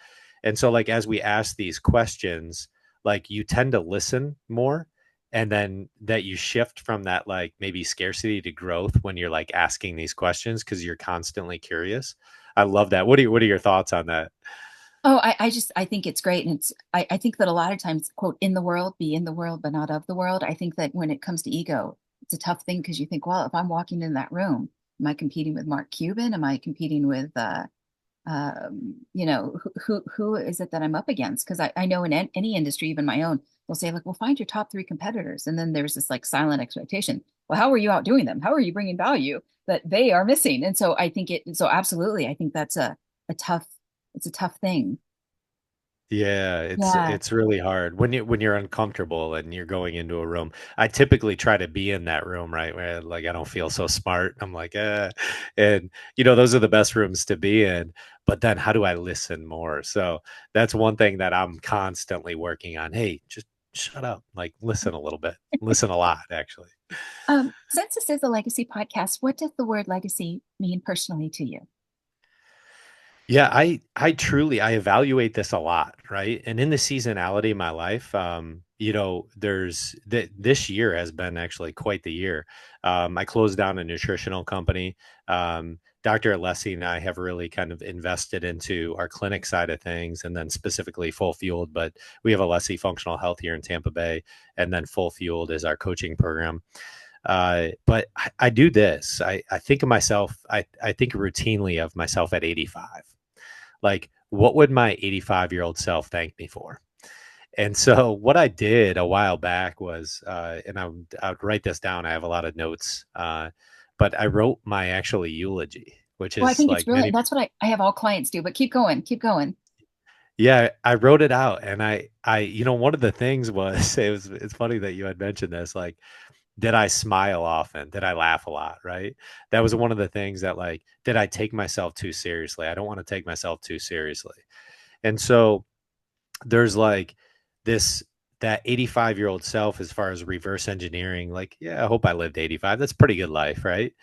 And so like as we ask these questions, like you tend to listen more, and then that you shift from that like maybe scarcity to growth when you're like asking these questions because you're constantly curious. I love that. What are your thoughts on that? Oh, I think it's great. And I think that a lot of times, quote, in the world, be in the world, but not of the world. I think that when it comes to ego, it's a tough thing because you think, well, if I'm walking in that room, am I competing with Mark Cuban? Am I competing with, who is it that I'm up against? Because I know in any industry, even my own, they'll say like, well, find your top three competitors. And then there's this like silent expectation. Well, how are you outdoing them? How are you bringing value that they are missing? And so so absolutely, I think that's a tough, it's a tough thing. Yeah, it's Yeah. it's really hard when you're uncomfortable and you're going into a room. I typically try to be in that room, right? Where like I don't feel so smart. I'm like, and those are the best rooms to be in. But then how do I listen more? So that's one thing that I'm constantly working on. Hey, just shut up. Like listen a little bit. Listen a lot, actually. Since this is a legacy podcast, what does the word legacy mean personally to you? Yeah, I truly I evaluate this a lot, right? And in the seasonality of my life, this year has been actually quite the year. I closed down a nutritional company. Dr. Alessi and I have really kind of invested into our clinic side of things, and then specifically Full Fueled. But we have Alessi Functional Health here in Tampa Bay, and then Full Fueled is our coaching program. But I do this. I think of myself. I think routinely of myself at 85. Like, what would my 85-year-old self thank me for? And so, what I did a while back was, and I would write this down. I have a lot of notes, but I wrote my actual eulogy, which Well, I is think it's like brilliant. many. That's what I have all clients do, but keep going, keep going. Yeah, I wrote it out, and one of the things was it's funny that you had mentioned this. Like, did I smile often? Did I laugh a lot? Right? That was one of the things that like, did I take myself too seriously? I don't want to take myself too seriously. And so there's like this that 85-year-old self as far as reverse engineering, like, yeah, I hope I lived 85. That's pretty good life, right?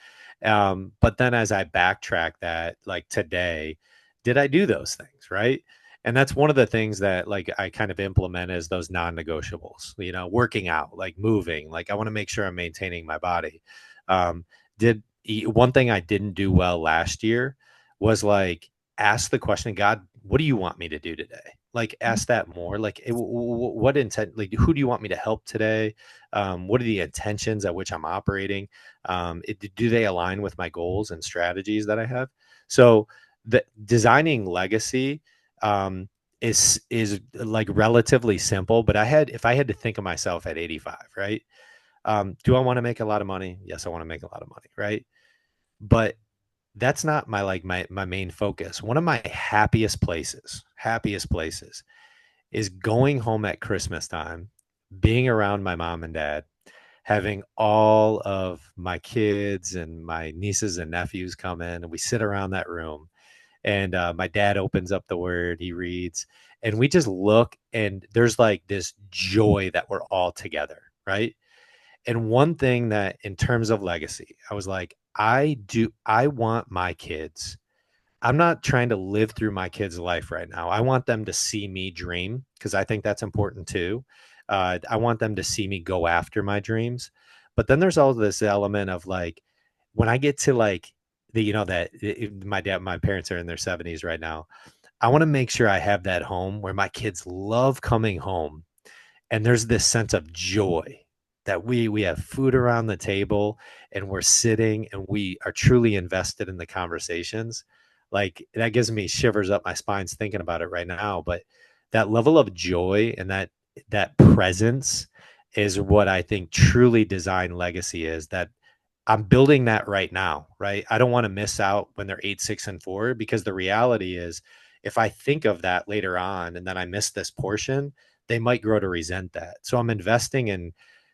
But then as I backtrack that, like today, did I do those things, right? And that's one of the things that like I kind of implement as those non-negotiables, working out, like moving, like I want to make sure I'm maintaining my body. um did One thing I didn't do well last year was like ask the question, God, what do you want me to do today? Like ask that more. Like what intent? Like who do you want me to help today? What are the intentions at which I'm operating? Do they align with my goals and strategies that I have? So the designing legacy is like relatively simple. But if I had to think of myself at 85, right? Do I want to make a lot of money? Yes, I want to make a lot of money, right? But that's not my main focus. One of my happiest places is going home at Christmas time, being around my mom and dad, having all of my kids and my nieces and nephews come in, and we sit around that room. And my dad opens up the word, he reads, and we just look, and there's like this joy that we're all together, right? And one thing that, in terms of legacy, I was like, I want my kids. I'm not trying to live through my kids' life right now. I want them to see me dream because I think that's important too. I want them to see me go after my dreams. But then there's all this element of like, when I get to like my parents are in their 70s right now. I want to make sure I have that home where my kids love coming home, and there's this sense of joy that we have food around the table, and we're sitting and we are truly invested in the conversations. Like that gives me shivers up my spines thinking about it right now. But that level of joy and that presence is what I think truly design legacy is. That I'm building that right now, right? I don't want to miss out when they're 8, 6, and 4, because the reality is if I think of that later on and then I miss this portion, they might grow to resent that. So I'm investing in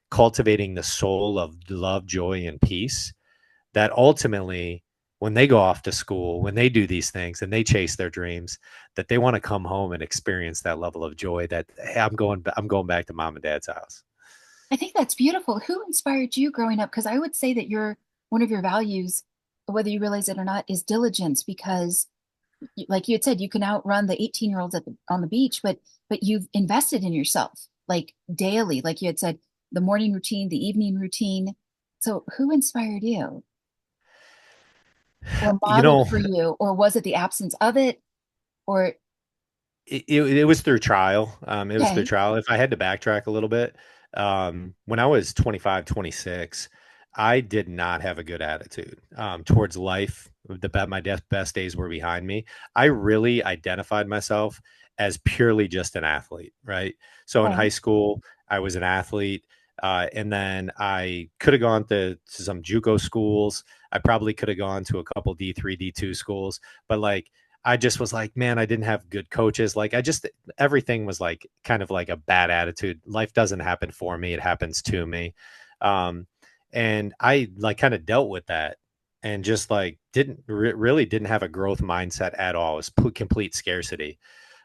cultivating the soul of love, joy, and peace that ultimately, when they go off to school, when they do these things and they chase their dreams, that they want to come home and experience that level of joy that, hey, I'm going back to mom and dad's house. I think that's beautiful. Who inspired you growing up? Because I would say that one of your values, whether you realize it or not, is diligence. Because, like you had said, you can outrun the 18-year-olds on the beach, but you've invested in yourself like daily. Like you had said, the morning routine, the evening routine. So, who inspired you, or You modeled know, for you, or was it the absence of it? Or it was through trial. It was through okay, trial. If I had to backtrack a little bit, when I was 25, 26, I did not have a good attitude towards life. My best days were behind me. I really identified myself as purely just an athlete, right? So in high okay. school, I was an athlete. And then I could have gone to some JUCO schools. I probably could have gone to a couple D3, D2 schools, but like I just was like, man, I didn't have good coaches. Like everything was like kind of like a bad attitude. Life doesn't happen for me. It happens to me. Um, and I like kind of dealt with that and just like really didn't have a growth mindset at all. It was complete scarcity.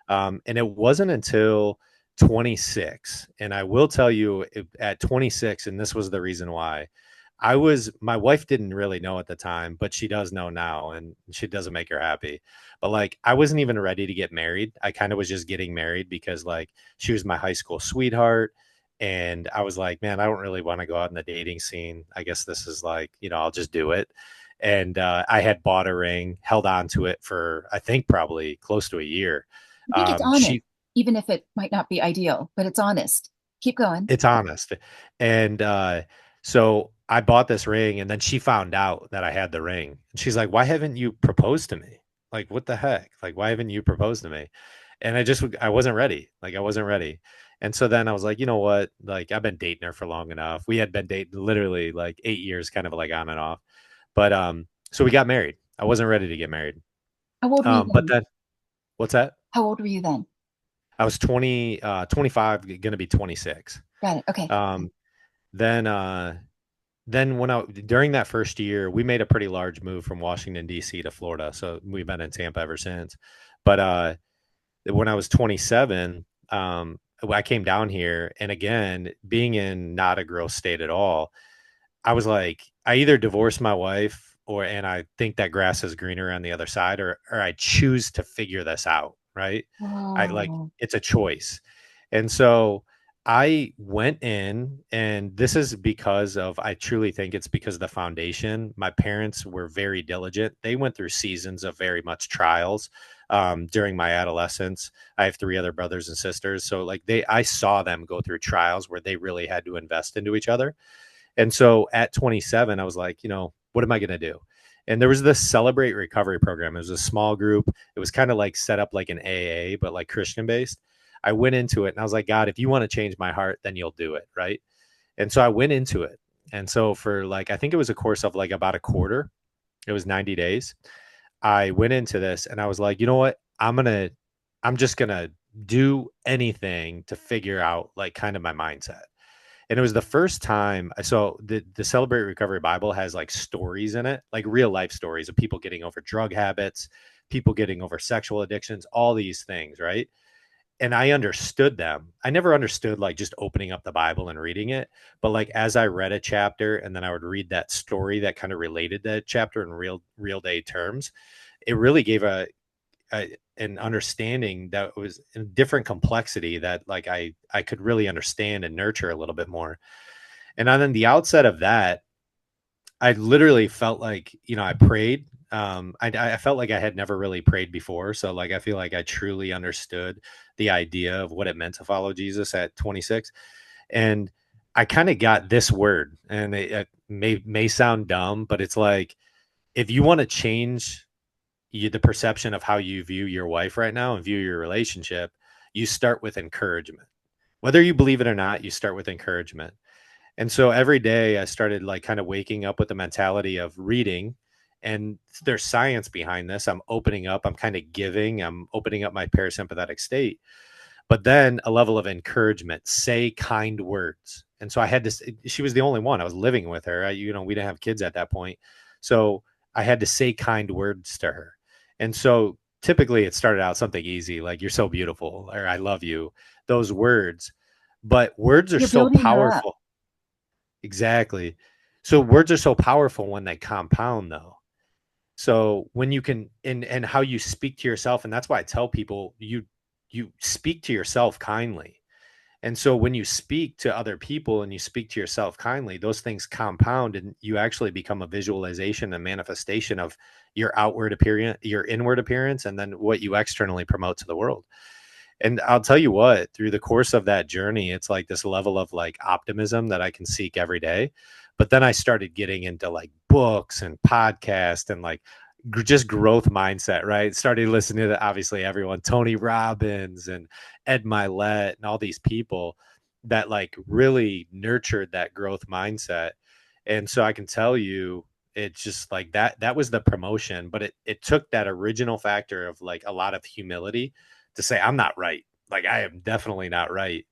And it wasn't until 26. And I will tell you at 26, and this was the reason why my wife didn't really know at the time, but she does know now, and she doesn't make her happy. But like, I wasn't even ready to get married. I kind of was just getting married because like she was my high school sweetheart. And I was like, man, I don't really want to go out in the dating scene. I guess this is like, I'll just do it. And I had bought a ring, held on to it for, I think, probably close to a year. I think it's honest, She even if it might not be ideal, but it's honest. Keep going. It's honest. And so I bought this ring and then she found out that I had the ring. And she's like, "Why haven't you proposed to me? Like, what the heck? Like, why haven't you proposed to me?" And I wasn't ready. Like, I wasn't ready. And so then I was like, you know what? Like, I've been dating her for long enough. We had been dating literally like 8 years, kind of like on and off. But so we got married. I wasn't ready to get married. How old were you But then? then what's that? How old were you then? I was 25, gonna be 26. Got it. Okay. Um, then when I during that first year, we made a pretty large move from Washington D.C. to Florida, so we've been in Tampa ever since. But when I was 27, I came down here, and again, being in not a growth state at all, I was like, I either divorce my wife and I think that grass is greener on the other side, or I choose to figure this out, right? I like Oh, it's a choice. And so I went in, and this is because of, I truly think it's because of the foundation. My parents were very diligent. They went through seasons of very much trials during my adolescence. I have three other brothers and sisters. So like I saw them go through trials where they really had to invest into each other. And so at 27, I was like, what am I going to do? And there was this Celebrate Recovery program. It was a small group. It was kind of like set up like an AA, but like Christian based. I went into it and I was like, God, if you want to change my heart, then you'll do it. Right. And so I went into it. And so for like, I think it was a course of like about a quarter, it was 90 days. I went into this and I was like, you know what? I'm just going to do anything to figure out like kind of my mindset. And it was the first time I saw the Celebrate Recovery Bible has like stories in it, like real life stories of people getting over drug habits, people getting over sexual addictions, all these things, right? And I understood them. I never understood like just opening up the Bible and reading it, but like as I read a chapter and then I would read that story that kind of related to that chapter in real day terms, it really gave an understanding that was a different complexity that like I could really understand and nurture a little bit more. And on the outset of that, I literally felt like, I prayed. I felt like I had never really prayed before. So like, I feel like I truly understood the idea of what it meant to follow Jesus at 26. And I kind of got this word, and it may sound dumb, but it's like, if you want to change the perception of how you view your wife right now and view your relationship, you start with encouragement. Whether you believe it or not, you start with encouragement. And so every day I started like kind of waking up with the mentality of reading, and there's science behind this. I'm opening up, I'm kind of giving, I'm opening up my parasympathetic state, but then a level of encouragement, say kind words. And so I had this, she was the only one. I was living with her. We didn't have kids at that point. So I had to say kind words to her. And so typically it started out something easy, like you're so beautiful or I love you, those words. But words are You're so building her up. powerful. Exactly. So words are so powerful when they compound though. So when you can and how you speak to yourself, and that's why I tell people you speak to yourself kindly. And so when you speak to other people and you speak to yourself kindly, those things compound and you actually become a visualization and manifestation of your outward appearance, your inward appearance, and then what you externally promote to the world. And I'll tell you what, through the course of that journey, it's like this level of like optimism that I can seek every day. But then I started getting into like books and podcasts and like just growth mindset, right? Started listening to obviously everyone, Tony Robbins and Ed Milet and all these people that like really nurtured that growth mindset. And so I can tell you, it's just like that was the promotion, but it took that original factor of like a lot of humility to say, I'm not right. Like, I am definitely not right.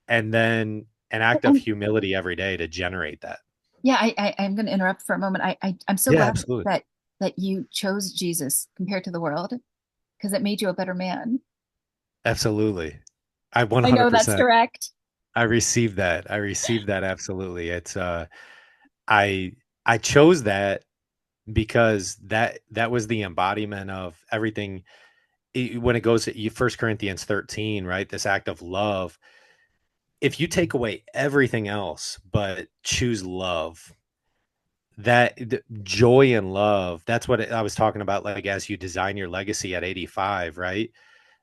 And then an act of And humility every day to generate that. yeah, I'm going to interrupt for a moment. I'm so Yeah, glad absolutely. that you chose Jesus compared to the world because it made you a better man. Absolutely. I I know that's 100%. direct. I received that. I received that. Absolutely. I, I chose that because that was the embodiment of everything. When it goes to First Corinthians 13, right? This act of love. If you take away everything else, but choose love, joy and love, that's what I was talking about, like as you design your legacy at 85, right?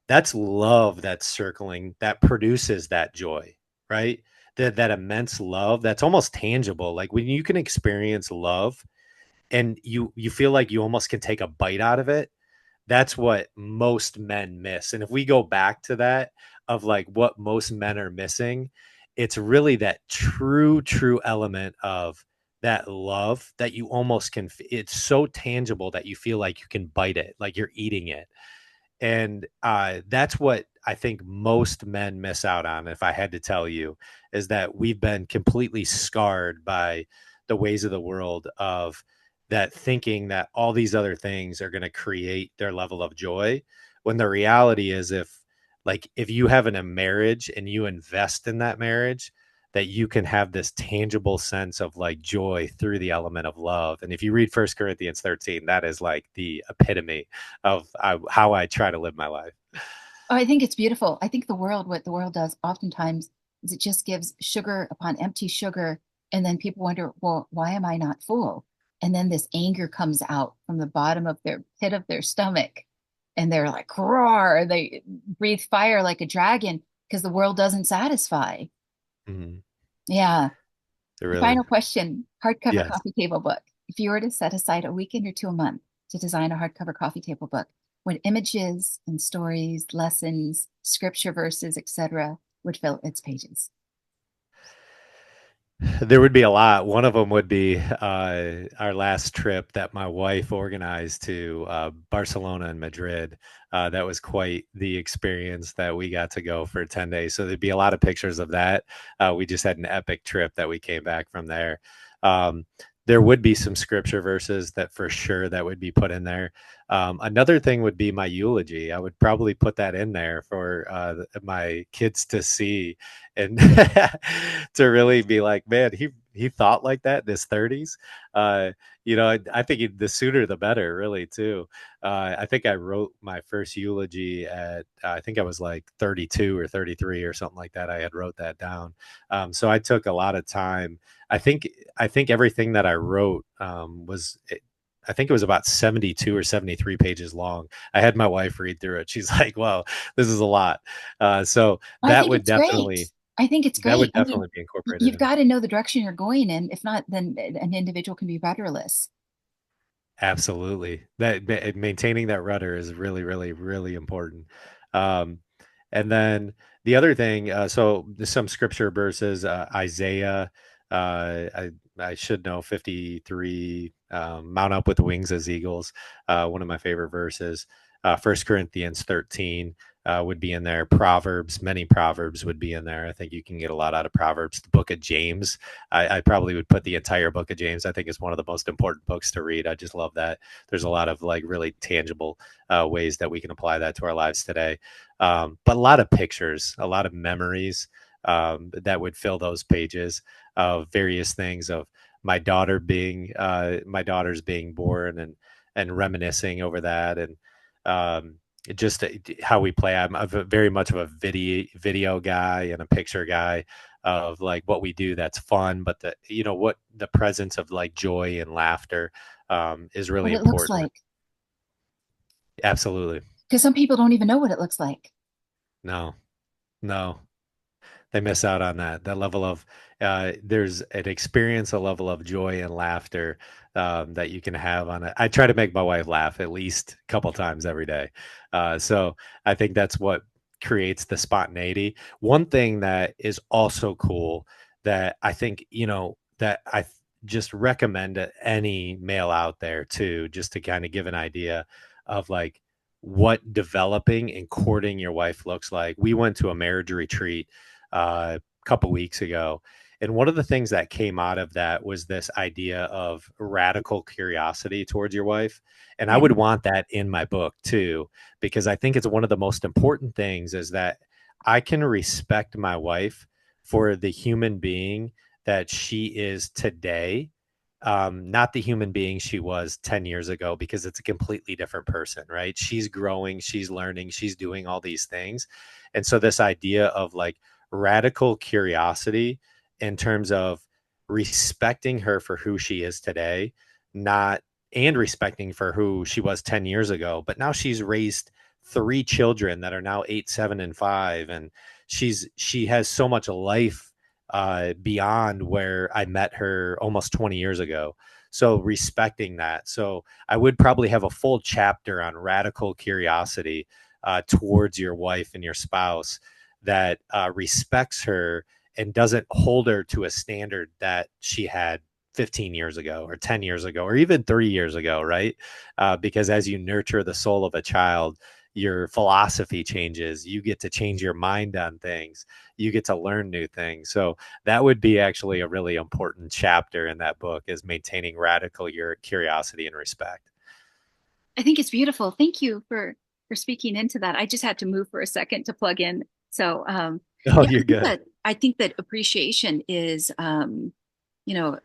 That's love that's circling, that produces that joy, right? That immense love that's almost tangible, like when you can experience love and you feel like you almost can take a bite out of it. That's what most men miss. And if we go back to that of like what most men are missing, it's really that true element of that love that you almost can, it's so tangible that you feel like you can bite it, like you're eating it. And that's what I think most men miss out on, if I had to tell you, is that we've been completely scarred by the ways of the world of that thinking that all these other things are going to create their level of joy. When the reality is, if you have in a marriage and you invest in that marriage, that you can have this tangible sense of like joy through the element of love. And if you read First Corinthians 13, that is like the epitome of how I try to live my life. Oh, I think it's beautiful. I think what the world does oftentimes is it just gives sugar upon empty sugar. And then people wonder, well, why am I not full? And then this anger comes out from the bottom of their pit of their stomach. And they're like, roar, they breathe fire like a dragon because the world doesn't satisfy. Mhm. Yeah. Really, Final question, hardcover yes. coffee table book. If you were to set aside a weekend or two a month to design a hardcover coffee table book, what images and stories, lessons, scripture verses, etc., would fill its pages? There would be a lot. One of them would be our last trip that my wife organized to Barcelona and Madrid. That was quite the experience that we got to go for 10 days. So there'd be a lot of pictures of that. We just had an epic trip that we came back from there. Um, there would be some scripture verses that for sure that would be put in there. Another thing would be my eulogy. I would probably put that in there for my kids to see and to really be like, man, he thought like that in his 30s. Uh, I think the sooner the better, really, too. I think I wrote my first eulogy at I think I was like 32 or 33 or something like that. I had wrote that down, so I took a lot of time. I think everything that I wrote I think it was about 72 or 73 pages long. I had my wife read through it. She's like, "Wow, this is a lot." So I that think would it's great. definitely I think it's that great. would I mean, definitely be incorporated you've in. got to know the direction you're going in. If not, then an individual can be rudderless. Absolutely. That maintaining that rudder is really, really, really important. Um, And then the other thing, so some scripture verses, Isaiah, I should know 53, mount up with wings as eagles, one of my favorite verses. 1 Corinthians 13 would be in there. Proverbs, many Proverbs would be in there. I think you can get a lot out of Proverbs. The book of James, I probably would put the entire book of James. I think it's one of the most important books to read. I just love that. There's a lot of like really tangible ways that we can apply that to our lives today. But a lot of pictures, a lot of memories that would fill those pages of various things of my daughter's being born and reminiscing over that and just how we play. I'm very much of a video guy and a picture guy of like what we do that's fun, but what the presence of like joy and laughter is really What it looks important. like. Absolutely. Because some people don't even know what it looks like. No, no. They miss out on that level of there's an experience, a level of joy and laughter that you can have on it. I try to make my wife laugh at least a couple times every day. So I think that's what creates the spontaneity. One thing that is also cool that I think, that just recommend to any male out there too, just to kind of give an idea of like what developing and courting your wife looks like. We went to a marriage retreat a couple weeks ago. And one of the things that came out of that was this idea of radical curiosity towards your wife. And I Yeah. would want that in my book too, because I think it's one of the most important things is that I can respect my wife for the human being that she is today, not the human being she was 10 years ago, because it's a completely different person, right? She's growing, she's learning, she's doing all these things. And so, this idea of like radical curiosity in terms of respecting her for who she is today, not and respecting for who she was 10 years ago, but now she's raised three children that are now 8, 7, and 5. And she has so much life beyond where I met her almost 20 years ago. So respecting that. So I would probably have a full chapter on radical curiosity towards your wife and your spouse that respects her and doesn't hold her to a standard that she had 15 years ago or 10 years ago or even 3 years ago, right? Because as you nurture the soul of a child, your philosophy changes. You get to change your mind on things. You get to learn new things. So that would be actually a really important chapter in that book is maintaining radical your curiosity and respect. I think it's beautiful. Thank you for speaking into that. I just had to move for a second to plug in. So Oh, yeah, you're good. I think that appreciation is you know,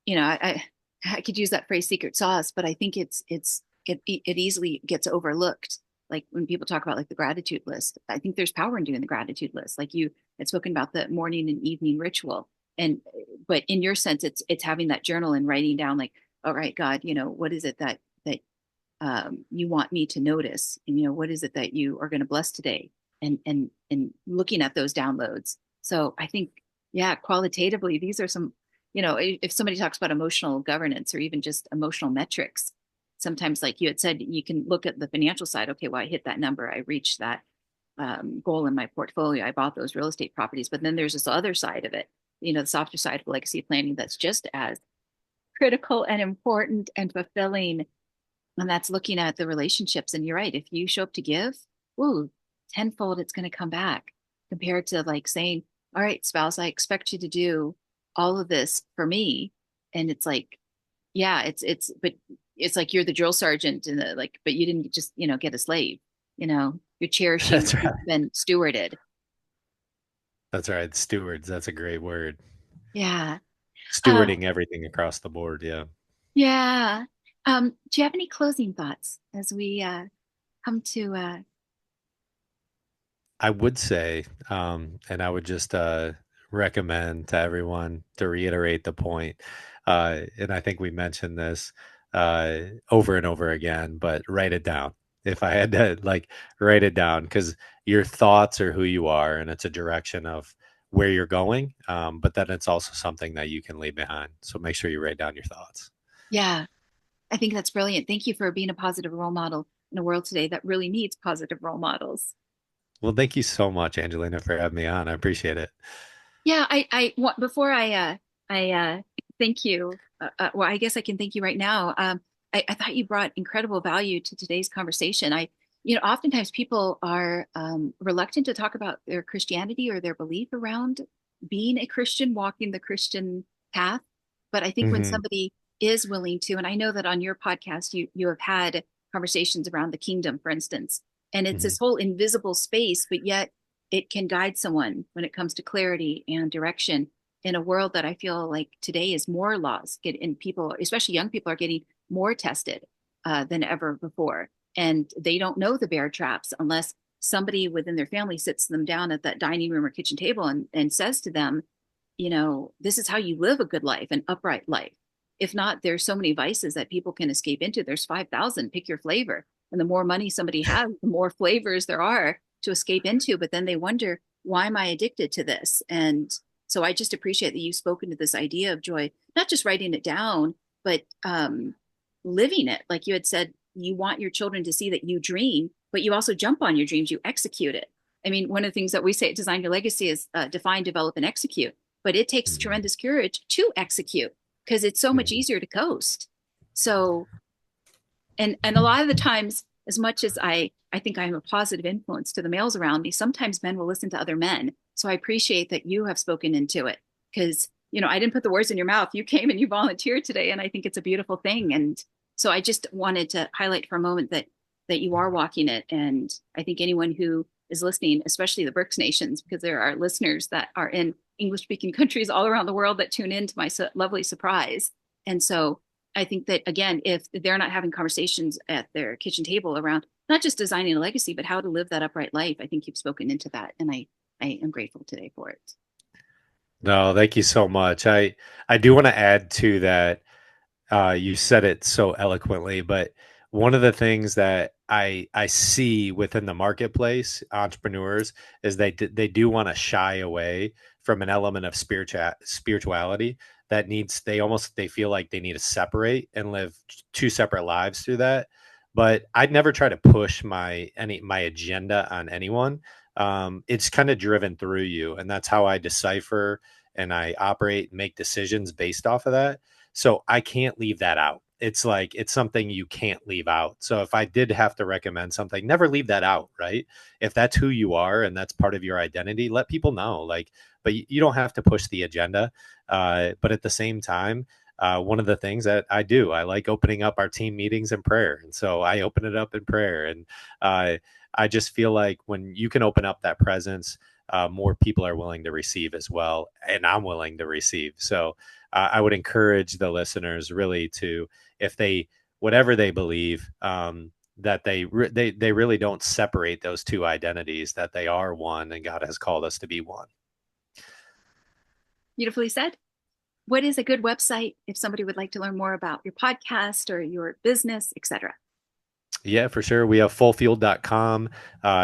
I could use that phrase secret sauce, but I think it easily gets overlooked. Like when people talk about like the gratitude list, I think there's power in doing the gratitude list. Like you had spoken about the morning and evening ritual. And but in your sense, it's having that journal and writing down like, all right, God, what is it that you want me to notice? And what is it that you are going to bless today? And looking at those downloads. So I think, yeah, qualitatively, these are some, if somebody talks about emotional governance or even just emotional metrics, sometimes like you had said, you can look at the financial side. Okay, well, I hit that number, I reached that goal in my portfolio, I bought those real estate properties. But then there's this other side of it, the softer side of legacy planning that's just as critical and important and fulfilling, and that's looking at the relationships. And you're right. If you show up to give, ooh, tenfold it's going to come back compared to like saying, all right, spouse, I expect you to do all of this for me. And it's like, yeah, but it's like you're the drill sergeant and like, but you didn't just, get a slave, you're cherishing That's what right. you've been stewarded. That's right. Stewards. That's a great word. Yeah. Um, Stewarding everything across the board. Yeah. yeah. Do you have any closing thoughts as we come to I would say, and I would just recommend to everyone to reiterate the point, and I think we mentioned this over and over again, but write it down. If I had to like write it down, because your thoughts are who you are, and it's a direction of where you're going, but then it's also something that you can leave behind. So make sure you write down your thoughts. yeah, I think that's brilliant. Thank you for being a positive role model in a world today that really needs positive role models. Well, thank you so much, Angelina, for having me on. I appreciate it. Yeah, before I thank you. Well, I guess I can thank you right now. I thought you brought incredible value to today's conversation. Oftentimes people are reluctant to talk about their Christianity or their belief around being a Christian, walking the Christian path. But I think when Hmm. somebody is willing to, and I know that on your podcast you have had conversations around the kingdom, for instance, and it's Hmm. this whole invisible space, but yet it can guide someone when it comes to clarity and direction in a world that I feel like today is more laws get in people, especially young people, are getting more tested than ever before. And they don't know the bear traps unless somebody within their family sits them down at that dining room or kitchen table and says to them, this is how you live a good life, an upright life. If not, there's so many vices that people can escape into. There's 5,000, pick your flavor. And the more money somebody has, the more flavors there are to escape into. But then they wonder, why am I addicted to this? And so I just appreciate that you've spoken to this idea of joy, not just writing it down, but living it. Like you had said, you want your children to see that you dream, but you also jump on your dreams, you execute it. I mean, one of the things that we say at Design Your Legacy is define, develop, and execute. But it takes Hmm. tremendous courage to execute because it's so much Hmm. easier to coast. So, and a lot of the times, as much as I think I'm a positive influence to the males around me, sometimes men will listen to other men. So I appreciate that you have spoken into it because I didn't put the words in your mouth. You came and you volunteered today, and I think it's a beautiful thing. And so I just wanted to highlight for a moment that you are walking it. And I think anyone who is listening, especially the BRICS nations, because there are listeners that are in English speaking countries all around the world that tune in to my lovely surprise. And so I think that, again, if they're not having conversations at their kitchen table around not just designing a legacy, but how to live that upright life, I think you've spoken into that. And I am grateful today for it. No, thank you so much. I do want to add to that. You said it so eloquently, but one of the things that I see within the marketplace, entrepreneurs, is they do want to shy away from an element of spirituality that needs they feel like they need to separate and live two separate lives through that. But I'd never try to push my agenda on anyone. It's kind of driven through you, and that's how I decipher and I operate and make decisions based off of that. So I can't leave that out. It's like it's something you can't leave out. So if I did have to recommend something, never leave that out, right? If that's who you are and that's part of your identity, let people know. Like, but you don't have to push the agenda. But at the same time, one of the things that I do, I like opening up our team meetings in prayer, and so I open it up in prayer, and uh, I just feel like when you can open up that presence, more people are willing to receive as well, and I'm willing to receive. So I would encourage the listeners really to, if they whatever they believe, that they really don't separate those two identities, that they are one, and God has called us to be one. Beautifully said. What is a good website if somebody would like to learn more about your podcast or your business, etc.? Yeah, for sure. We have fullfield.com.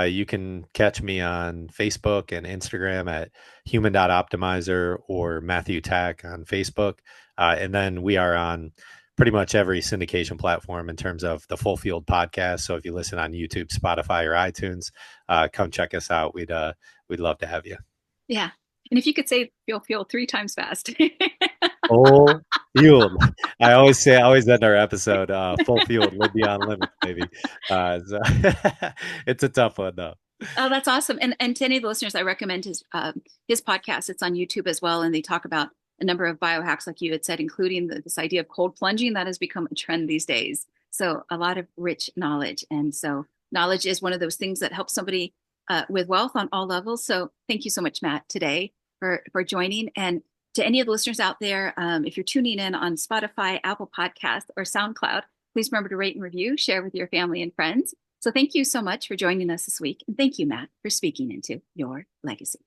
You can catch me on Facebook and Instagram at human.optimizer or Matthew Tack on Facebook. And then we are on pretty much every syndication platform in terms of the Full Field podcast. So if you listen on YouTube, Spotify, or iTunes, come check us out. We'd love to have you. Yeah. And if you could say feel three times fast. Full Field. I always end our episode, full field, live beyond limits, baby. So it's a tough one though. Oh, that's awesome. And to any of the listeners, I recommend his podcast. It's on YouTube as well. And they talk about a number of biohacks, like you had said, including this idea of cold plunging that has become a trend these days. So a lot of rich knowledge. And so knowledge is one of those things that helps somebody with wealth on all levels. So thank you so much, Matt, today for joining. And to any of the listeners out there, if you're tuning in on Spotify, Apple Podcasts, or SoundCloud, please remember to rate and review, share with your family and friends. So thank you so much for joining us this week. And thank you, Matt, for speaking into your legacy.